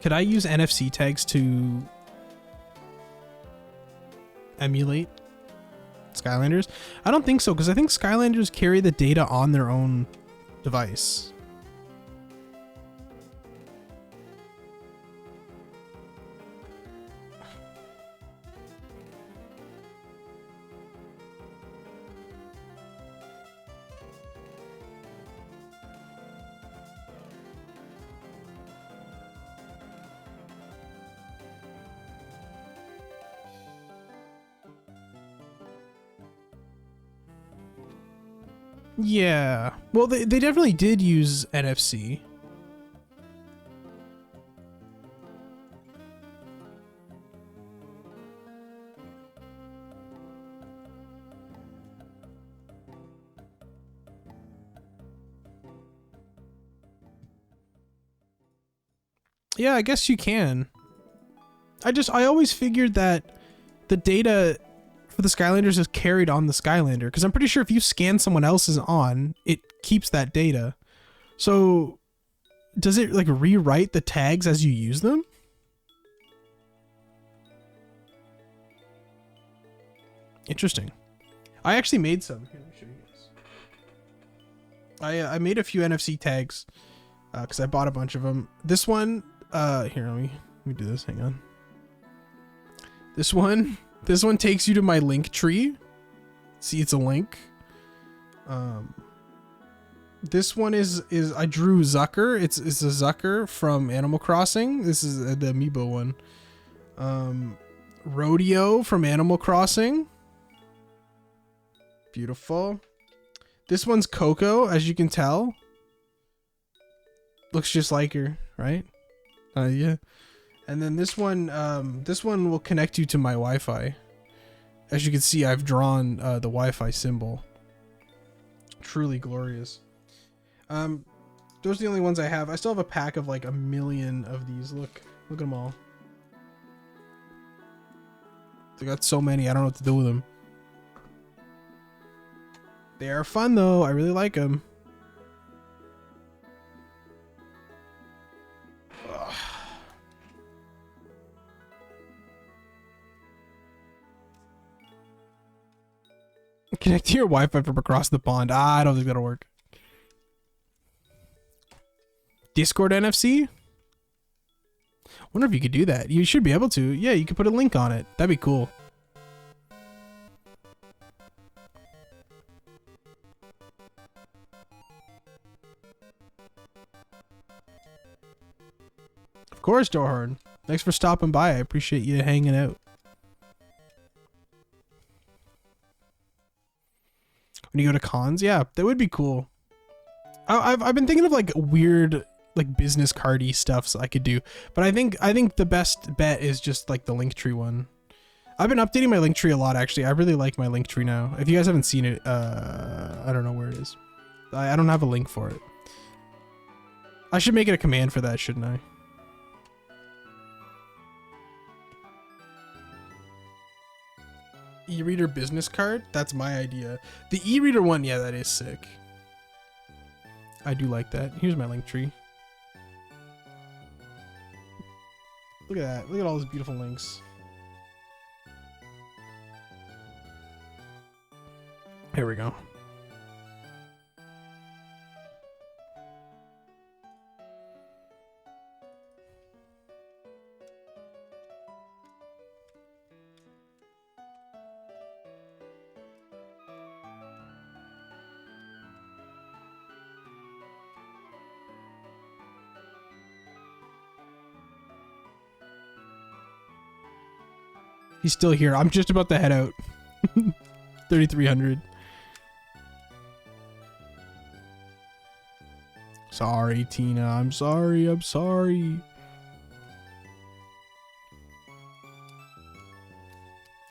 Could I use NFC tags to emulate Skylanders? I don't think so, because I think Skylanders carry the data on their own device. Yeah. Well, they definitely did use NFC. Yeah, I guess you can. I always figured that the data for the Skylanders is carried on the Skylander, because I'm pretty sure if you scan someone else's on, it keeps that data. So does it like rewrite the tags as you use them? Interesting. I actually made some. Here, let me show you guys. I made a few NFC tags because I bought a bunch of them. This one, here, let me do this. Hang on. This one takes you to my link tree. See, it's a link. This one is I drew Zucker. It's a Zucker from Animal Crossing. This is the amiibo one. Rodeo from Animal Crossing. Beautiful. This one's Coco, as you can tell. Looks just like her, right? Yeah. And then this one will connect you to my Wi-Fi. As you can see, I've drawn the Wi-Fi symbol. Truly glorious. Those are the only ones I have. I still have a pack of like 1 million of these. Look at them all. I got so many, I don't know what to do with them. They are fun though. I really like them. Connect to your Wi-Fi from across the pond. I don't think that'll work. Discord NFC? Wonder if you could do that. You should be able to. Yeah, you could put a link on it. That'd be cool. Of course, Doorhorn. Thanks for stopping by. I appreciate you hanging out. When you go to cons, yeah, that would be cool. I've been thinking of like weird like business cardy stuff so I could do, but I think the best bet is just like the Linktree one. I've been updating my Linktree a lot actually. I really like my Linktree now. If you guys haven't seen it, I don't know where it is. I don't have a link for it. I should make it a command for that, shouldn't I? E-reader business card? That's my idea. The e-reader one, yeah, that is sick. I do like that. Here's my link tree. Look at that. Look at all those beautiful links. Here we go. He's still here. I'm just about to head out. 3,300. Sorry, Tina. I'm sorry. I'm sorry.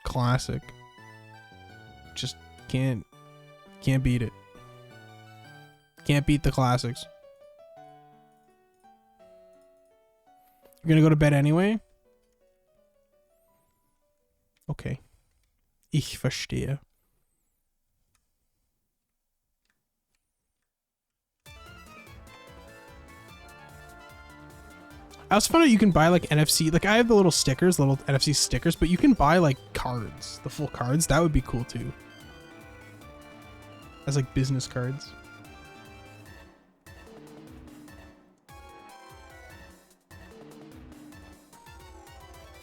Classic. Just can't beat it. Can't beat the classics. You're gonna go to bed anyway? Okay. Ich verstehe. I also found out you can buy like NFC, like I have the little stickers, little NFC stickers, but you can buy like cards, the full cards. That would be cool too. As like business cards.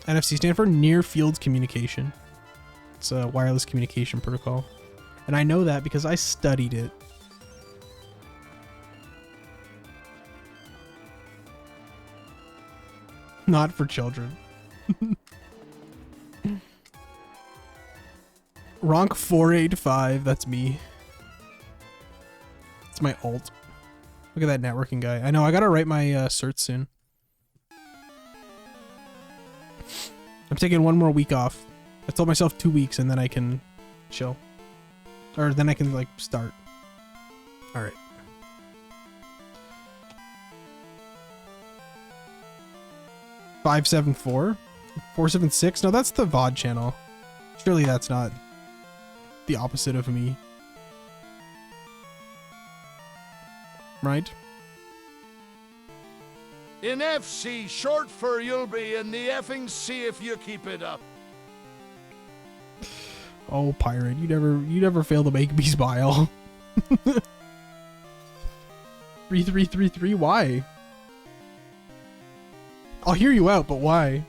NFC stand for Near Field Communication. It's a wireless communication protocol. And I know that because I studied it. Not for children. Ronk 485, that's me. It's my alt. Look at that networking guy. I know, I gotta write my certs soon. I'm taking one more week off. I told myself 2 weeks and then I can chill. Or then I can like start. Alright. $574? 476? No, that's the VOD channel. Surely that's not the opposite of me. Right? In FC, short for you'll be in the effing sea if you keep it up. Oh, pirate, you never fail to make me smile. 3333, why? I'll hear you out, but why?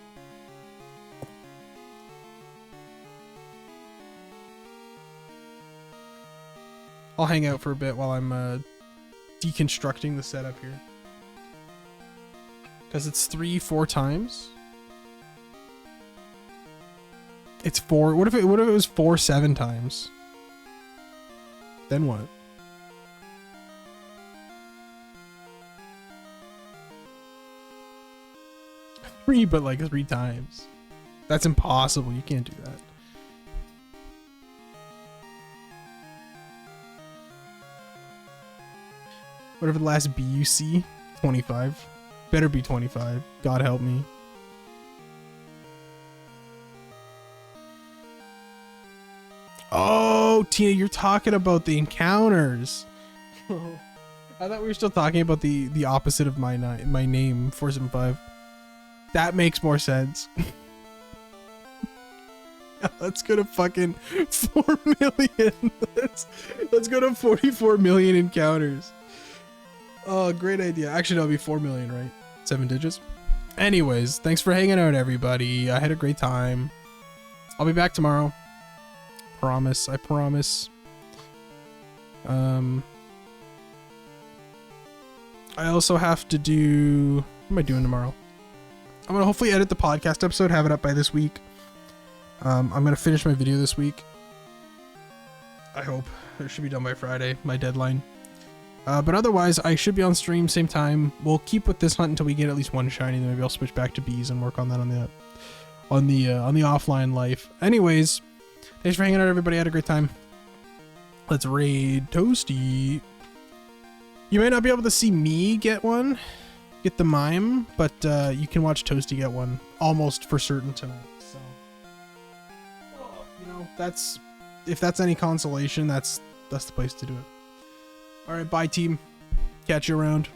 I'll hang out for a bit while I'm deconstructing the setup here. Because it's 3-4 times. It's 4. What if it was 4-7 times? Then what? 3, but like 3 times. That's impossible. You can't do that. Whatever the last BUC, 25. Better be 25. God help me. Oh, Tina, you're talking about the encounters. I thought we were still talking about the opposite of my name, 475. That makes more sense. Let's go to fucking 4 million. Let's go to 44 million encounters. Oh, great idea. Actually, that'll be 4 million, right? 7 digits. Anyways, thanks for hanging out, everybody. I had a great time. I'll be back tomorrow. Promise. I promise. I also have to do... What am I doing tomorrow? I'm going to hopefully edit the podcast episode, have it up by this week. I'm going to finish my video this week. I hope. It should be done by Friday, my deadline. But otherwise, I should be on stream same time. We'll keep with this hunt until we get at least one shiny, then maybe I'll switch back to bees and work on that on the offline life. Anyways, thanks for hanging out, everybody. I had a great time. Let's raid Toasty. You may not be able to see me get the mime, but you can watch Toasty get one almost for certain tonight. So, you know, if that's any consolation, that's the place to do it. All right, bye team. Catch you around.